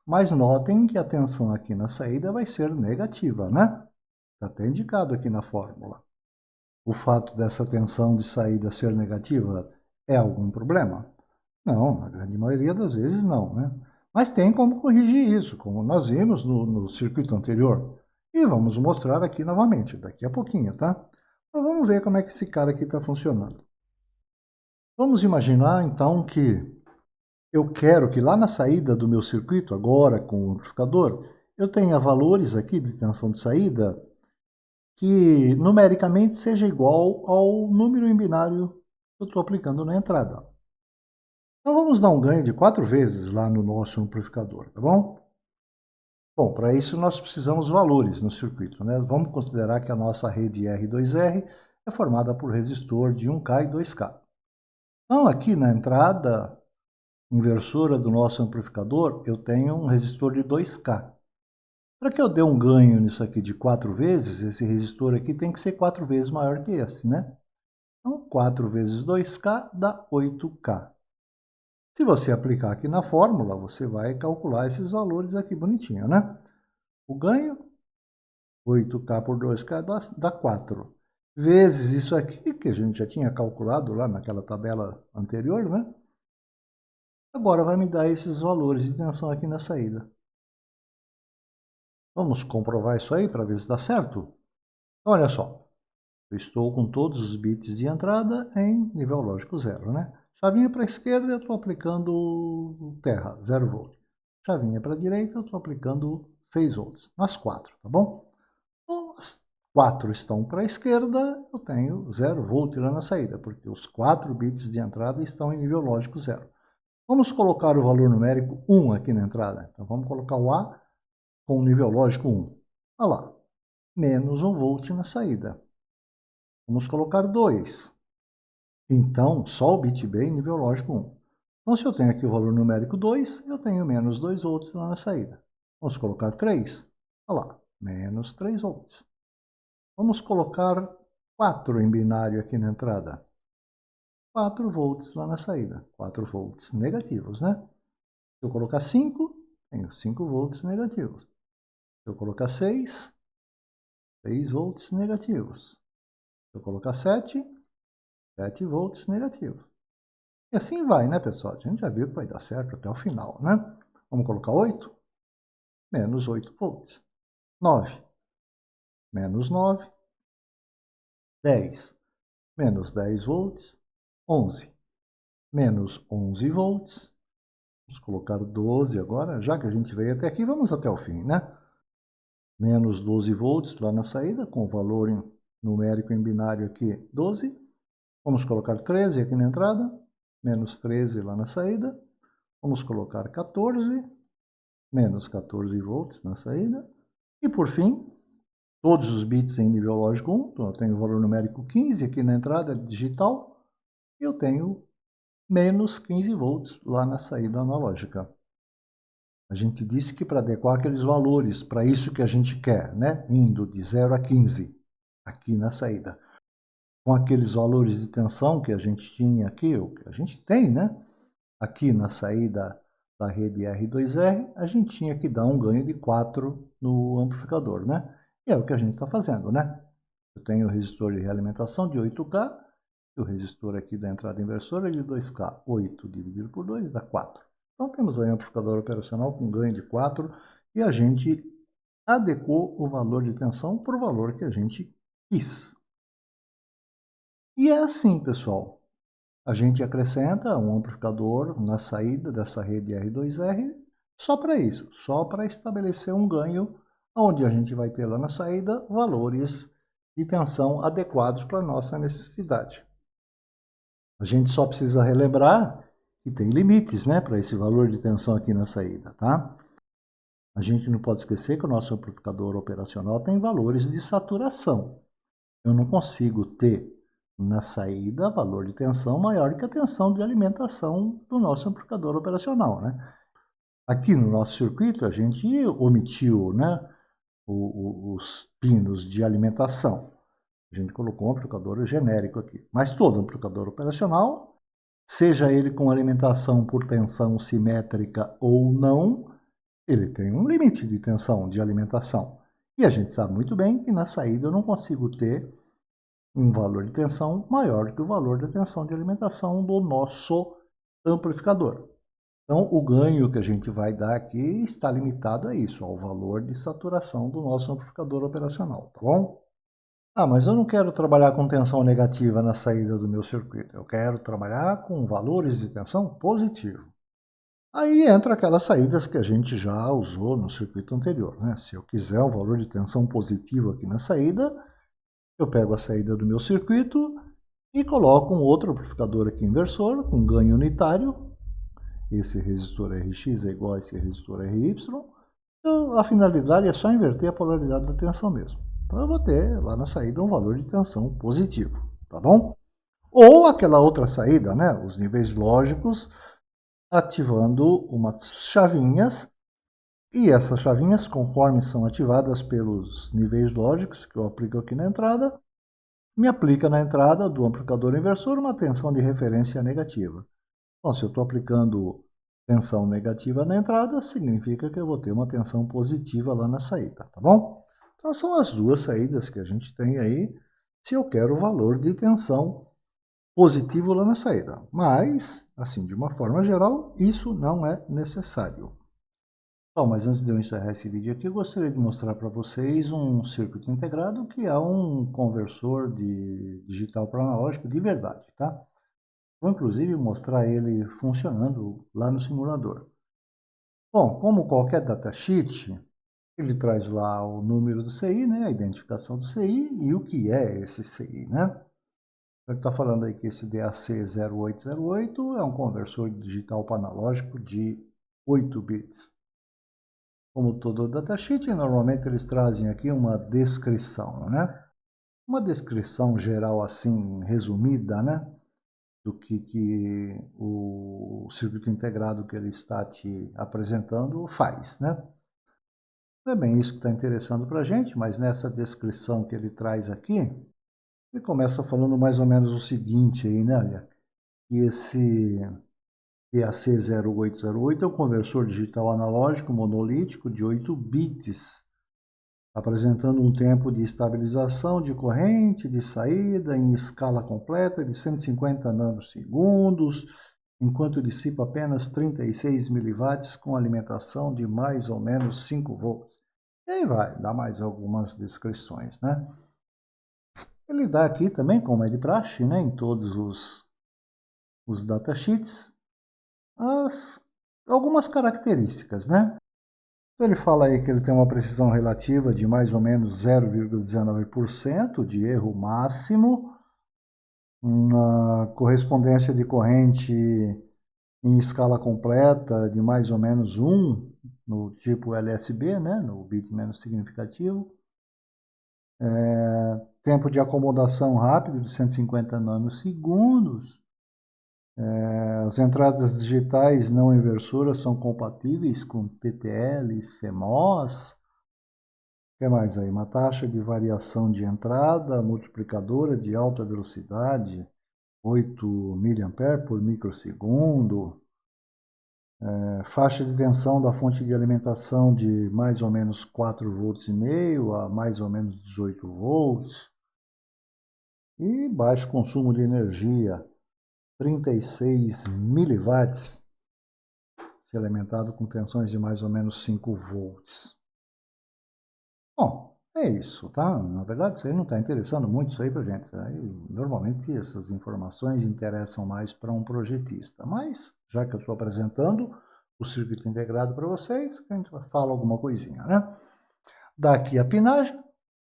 Mas notem que a tensão aqui na saída vai ser negativa, né? Está até indicado aqui na fórmula. O fato dessa tensão de saída ser negativa é algum problema? Não, na grande maioria das vezes não, né? Mas tem como corrigir isso, como nós vimos no circuito anterior. E vamos mostrar aqui novamente, daqui a pouquinho, tá? Então vamos ver como é que esse cara aqui está funcionando. Vamos imaginar então que eu quero que lá na saída do meu circuito, agora com o amplificador, eu tenha valores aqui de tensão de saída que numericamente seja igual ao número em binário que eu estou aplicando na entrada. Então vamos dar um ganho de 4 vezes lá no nosso amplificador, tá bom? Bom, para isso nós precisamos valores no circuito, né? Vamos considerar que a nossa rede R2R é formada por resistor de 1K e 2K. Então aqui na entrada inversora do nosso amplificador, eu tenho um resistor de 2K. Para que eu dê um ganho nisso aqui de 4 vezes, esse resistor aqui tem que ser 4 vezes maior que esse, né? Então, 4 vezes 2K dá 8K. Se você aplicar aqui na fórmula, você vai calcular esses valores aqui bonitinho, né? O ganho, 8K por 2K dá 4. Vezes isso aqui, que a gente já tinha calculado lá naquela tabela anterior, né? Agora vai me dar esses valores de tensão aqui na saída. Vamos comprovar isso aí para ver se dá certo? Olha só, eu estou com todos os bits de entrada em nível lógico 0, né? Chavinha para a esquerda, eu estou aplicando terra, 0 volt. Chavinha para a direita, eu estou aplicando 6 volts, nas 4, tá bom? Então, as 4 estão para a esquerda, eu tenho 0 volt lá na saída, porque os 4 bits de entrada estão em nível lógico 0. Vamos colocar o valor numérico 1 aqui na entrada. Então, vamos colocar o A com o nível lógico 1. Olha lá, menos 1 volt na saída. Vamos colocar 2. Então, só o bit B em nível lógico 1. Então, se eu tenho aqui o valor numérico 2, eu tenho menos 2 volts lá na saída. Vamos colocar 3. Olha lá, menos 3 volts. Vamos colocar 4 em binário aqui na entrada. 4 volts lá na saída. 4 volts negativos, né? Se eu colocar 5, tenho 5 volts negativos. Se eu colocar 6, 6 volts negativos. Se eu colocar 7, 7 volts negativos. E assim vai, né, pessoal? A gente já viu que vai dar certo até o final, né? Vamos colocar 8, menos 8 volts. 9, menos 9. 10, menos 10 volts. 11, menos 11 volts. Vamos colocar 12 agora, já que a gente veio até aqui, vamos até o fim, né? Menos 12 volts lá na saída, com o valor numérico em binário aqui, 12. Vamos colocar 13 aqui na entrada, menos 13 lá na saída. Vamos colocar 14, menos 14 volts na saída. E por fim, todos os bits em nível lógico 1, então eu tenho o valor numérico 15 aqui na entrada digital, e eu tenho menos 15 volts lá na saída analógica. A gente disse que para adequar aqueles valores, para isso que a gente quer, né? Indo de 0 a 15, aqui na saída. Com aqueles valores de tensão que a gente tinha aqui, ou que a gente tem, né? Aqui na saída da rede R2R, a gente tinha que dar um ganho de 4 no amplificador, né? E é o que a gente está fazendo, né? Eu tenho o resistor de realimentação de 8K, e o resistor aqui da entrada inversora é de 2K. 8 dividido por 2 dá 4. Então temos aí um amplificador operacional com ganho de 4 e a gente adequou o valor de tensão para o valor que a gente quis. E é assim, pessoal. A gente acrescenta um amplificador na saída dessa rede R2R só para isso, só para estabelecer um ganho, onde a gente vai ter lá na saída valores de tensão adequados para a nossa necessidade. A gente só precisa relembrar que tem limites, né, para esse valor de tensão aqui na saída, tá? A gente não pode esquecer que o nosso amplificador operacional tem valores de saturação. Eu não consigo ter na saída valor de tensão maior que a tensão de alimentação do nosso amplificador operacional, né? Aqui no nosso circuito a gente omitiu, né, os pinos de alimentação. A gente colocou um amplificador genérico aqui. Mas todo amplificador operacional, seja ele com alimentação por tensão simétrica ou não, ele tem um limite de tensão de alimentação. E a gente sabe muito bem que na saída eu não consigo ter um valor de tensão maior que o valor da tensão de alimentação do nosso amplificador. Então, o ganho que a gente vai dar aqui está limitado a isso, ao valor de saturação do nosso amplificador operacional, tá bom? Ah, mas eu não quero trabalhar com tensão negativa na saída do meu circuito, eu quero trabalhar com valores de tensão positivo. Aí entra aquelas saídas que a gente já usou no circuito anterior, né? Se eu quiser um valor de tensão positivo aqui na saída, eu pego a saída do meu circuito e coloco um outro amplificador aqui inversor, com ganho unitário. Esse resistor RX é igual a esse resistor RY. Então, a finalidade é só inverter a polaridade da tensão mesmo. Então eu vou ter lá na saída um valor de tensão positivo, tá bom? Ou aquela outra saída, né? Os níveis lógicos, ativando umas chavinhas. E essas chavinhas, conforme são ativadas pelos níveis lógicos que eu aplico aqui na entrada, me aplica na entrada do amplificador inversor uma tensão de referência negativa. Então, se eu estou aplicando tensão negativa na entrada, significa que eu vou ter uma tensão positiva lá na saída, tá bom? Então, são as duas saídas que a gente tem aí, se eu quero o valor de tensão positivo lá na saída. Mas, assim, de uma forma geral, isso não é necessário. Bom, mas antes de eu encerrar esse vídeo aqui, eu gostaria de mostrar para vocês um circuito integrado que é um conversor de digital para analógico de verdade, tá? Vou inclusive mostrar ele funcionando lá no simulador. Bom, como qualquer datasheet, ele traz lá o número do CI, né, a identificação do CI e o que é esse CI, né? Ele está falando aí que esse DAC0808 é um conversor digital para analógico de 8 bits. Como todo datasheet, normalmente eles trazem aqui uma descrição, né? Uma descrição geral assim, resumida, né? Do que o circuito integrado que ele está te apresentando faz, né? Não é bem isso que está interessando para a gente, mas nessa descrição que ele traz aqui, ele começa falando mais ou menos o seguinte aí, né? Olha, que esse DAC0808 é um conversor digital analógico monolítico de 8 bits, apresentando um tempo de estabilização de corrente de saída em escala completa de 150 nanosegundos, enquanto dissipa apenas 36 miliwatts com alimentação de mais ou menos 5 volts. E aí vai, dá mais algumas descrições, né? Ele dá aqui também, como é de praxe, né, em todos os datasheets, algumas características, né? Ele fala aí que ele tem uma precisão relativa de mais ou menos 0,19% de erro máximo, uma correspondência de corrente em escala completa de mais ou menos 1 no tipo LSB, né, no bit menos significativo, Tempo de acomodação rápido de 150 nanosegundos. As entradas digitais não inversoras são compatíveis com TTL, CMOS. O que mais aí? Uma taxa de variação de entrada, multiplicadora de alta velocidade, 8 mA por microsegundo. Faixa de tensão da fonte de alimentação de mais ou menos 4,5 volts a mais ou menos 18 volts. E baixo consumo de energia, 36 miliwatts, se alimentado com tensões de mais ou menos 5 volts. Bom, é isso, tá? Na verdade, isso aí não está interessando muito isso aí pra gente. Normalmente essas informações interessam mais para um projetista. Mas, já que eu estou apresentando o circuito integrado para vocês, a gente fala alguma coisinha, né? Daqui a pinagem,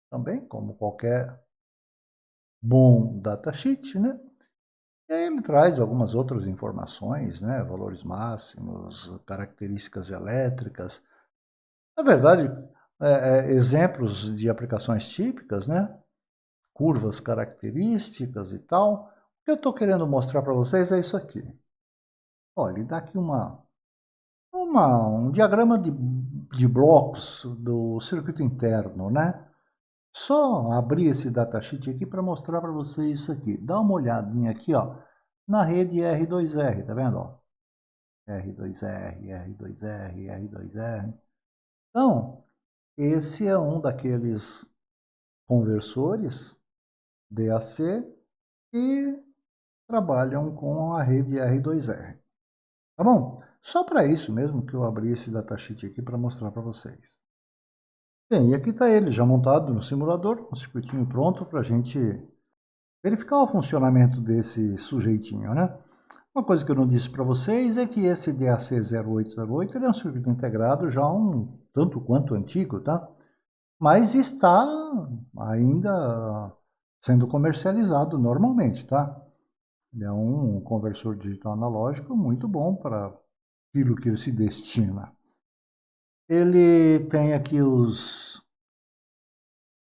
também, como qualquer bom datasheet, né? E aí ele traz algumas outras informações, né? Valores máximos, características elétricas. Na verdade, exemplos de aplicações típicas, né? Curvas características e tal. O que eu estou querendo mostrar para vocês é isso aqui. Olha, ele dá aqui um diagrama de blocos do circuito interno, né? Só abrir esse datasheet aqui para mostrar para vocês isso aqui. Dá uma olhadinha aqui, ó, na rede R2R, tá vendo? Ó? R2R, R2R, R2R. Então, esse é um daqueles conversores DAC que trabalham com a rede R2R. Tá bom? Só para isso mesmo que eu abri esse datasheet aqui para mostrar para vocês. Bem, e aqui está ele já montado no simulador, um circuitinho pronto para a gente verificar o funcionamento desse sujeitinho, né? Uma coisa que eu não disse para vocês é que esse DAC0808 ele é um circuito integrado já um tanto quanto antigo, tá? Mas está ainda sendo comercializado normalmente, tá? Ele é um conversor digital analógico muito bom para aquilo que ele se destina. Ele tem aqui os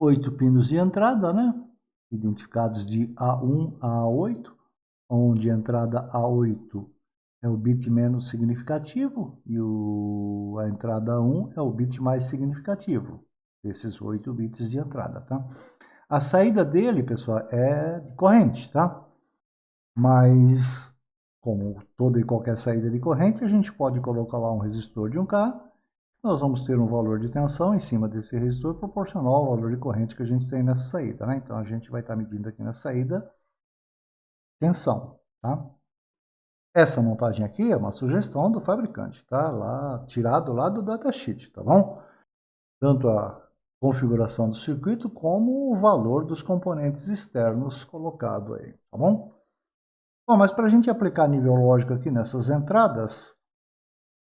8 pinos de entrada, né? Identificados de A1 a A8, onde a entrada A8 é o bit menos significativo e a entrada 1 é o bit mais significativo, desses 8 bits de entrada, tá? A saída dele, pessoal, é corrente, tá? Mas, como toda e qualquer saída de corrente, a gente pode colocar lá um resistor de 1K, nós vamos ter um valor de tensão em cima desse resistor proporcional ao valor de corrente que a gente tem nessa saída, né? Então, a gente vai estar medindo aqui na saída tensão, tá? Essa montagem aqui é uma sugestão do fabricante, tá? Lá, tirado lá do datasheet, tá bom? Tanto a configuração do circuito como o valor dos componentes externos colocado aí, tá bom? Bom, mas para a gente aplicar nível lógico aqui nessas entradas,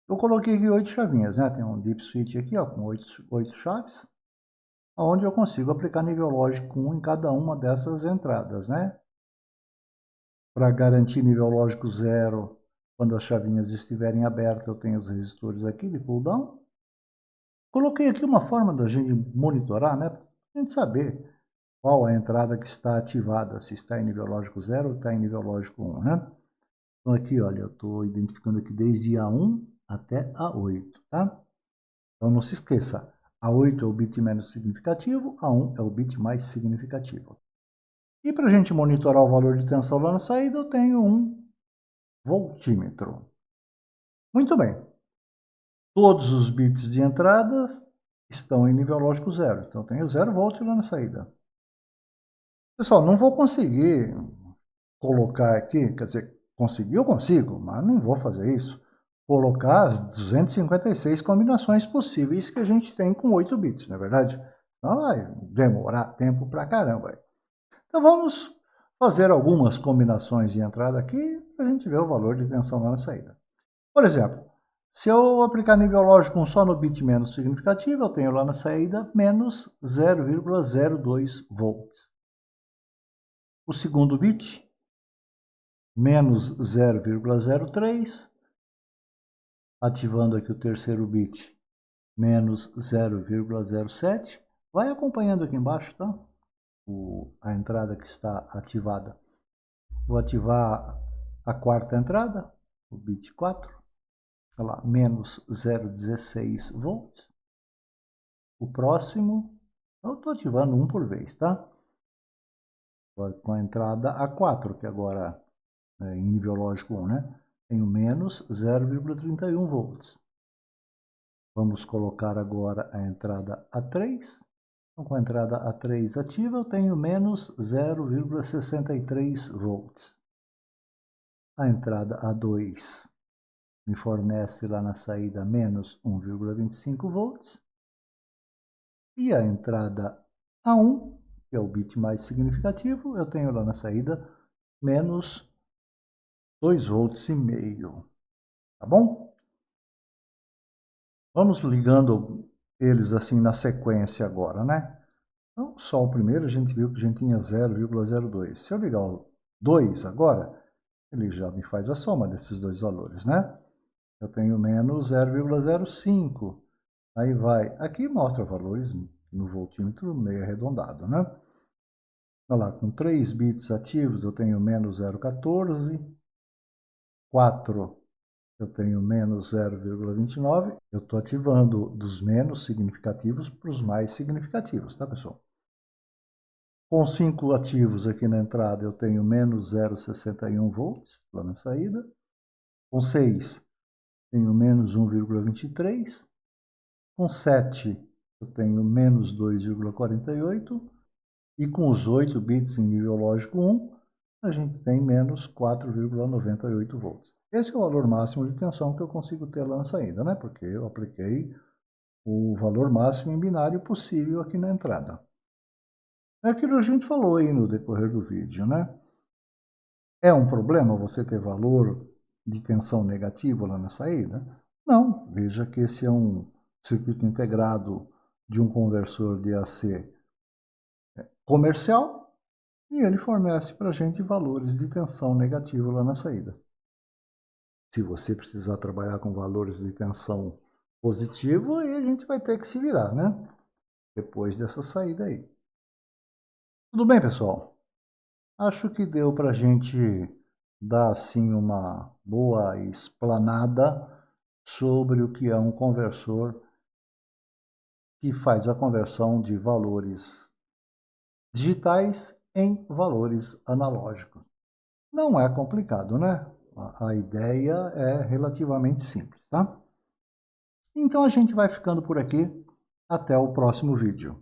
eu coloquei aqui 8 chavinhas, né? Tem um deep switch aqui, ó, com 8 chaves, onde eu consigo aplicar nível lógico 1 em cada uma dessas entradas, né? Para garantir nível lógico 0, quando as chavinhas estiverem abertas, eu tenho os resistores aqui de pull down. Coloquei aqui uma forma da gente monitorar, né? Para a gente saber qual a entrada que está ativada, se está em nível lógico 0 ou está em nível lógico 1, né? Então aqui, olha, eu estou identificando aqui desde A1 até A8, tá? Então não se esqueça, A8 é o bit menos significativo, A1 é o bit mais significativo. E para a gente monitorar o valor de tensão lá na saída, eu tenho um voltímetro. Muito bem. Todos os bits de entrada estão em nível lógico 0. Então, eu tenho 0 volt lá na saída. Pessoal, não vou conseguir colocar aqui, quer dizer, conseguir eu consigo, mas não vou fazer isso. Colocar as 256 combinações possíveis que a gente tem com 8 bits, não é verdade? Então, vai demorar tempo pra caramba. Então, vamos fazer algumas combinações de entrada aqui para a gente ver o valor de tensão lá na saída. Por exemplo, se eu aplicar nível lógico só no bit menos significativo, eu tenho lá na saída menos 0,02 volts. O segundo bit, menos 0,03. Ativando aqui o terceiro bit, menos 0,07. Vai acompanhando aqui embaixo, tá? A entrada que está ativada. Vou ativar a quarta entrada, o bit 4. Olha lá, menos 0,16 volts. O próximo, eu estou ativando um por vez, tá? Com a entrada A4, que agora é em nível lógico 1, né? Tenho menos 0,31 volts. Vamos colocar agora a entrada A3. Então, com a entrada A3 ativa, eu tenho menos 0,63 volts. A entrada A2 me fornece lá na saída menos 1,25 volts. E a entrada A1, que é o bit mais significativo, eu tenho lá na saída menos 2 volts e meio. Tá bom? Vamos ligando eles assim na sequência agora, né? Então, só o primeiro a gente viu que a gente tinha 0,02. Se eu ligar o 2 agora, ele já me faz a soma desses dois valores, né? Eu tenho menos 0,05. Aí vai. Aqui mostra valores no voltímetro meio arredondado, né? Olha lá, com 3 bits ativos eu tenho menos 0,14. 4 eu tenho menos 0,29. Eu estou ativando dos menos significativos para os mais significativos, tá, pessoal? Com 5 ativos aqui na entrada, eu tenho menos 0,61 volts lá na saída. Com 6, tenho menos 1,23. Com 7, eu tenho menos 2,48. E com os 8 bits em nível lógico 1, a gente tem menos 4,98 volts. Esse é o valor máximo de tensão que eu consigo ter lá na saída, né? Porque eu apliquei o valor máximo em binário possível aqui na entrada. É aquilo que a gente falou aí no decorrer do vídeo, né? É um problema você ter valor de tensão negativo lá na saída? Não, veja que esse é um circuito integrado de um conversor de AC comercial e ele fornece para a gente valores de tensão negativo lá na saída. Se você precisar trabalhar com valores de tensão positivo, aí a gente vai ter que se virar, né? Depois dessa saída aí. Tudo bem, pessoal? Acho que deu para a gente dar assim uma boa explanada sobre o que é um conversor que faz a conversão de valores digitais em valores analógicos. Não é complicado, né? A ideia é relativamente simples, tá? Então a gente vai ficando por aqui. Até o próximo vídeo.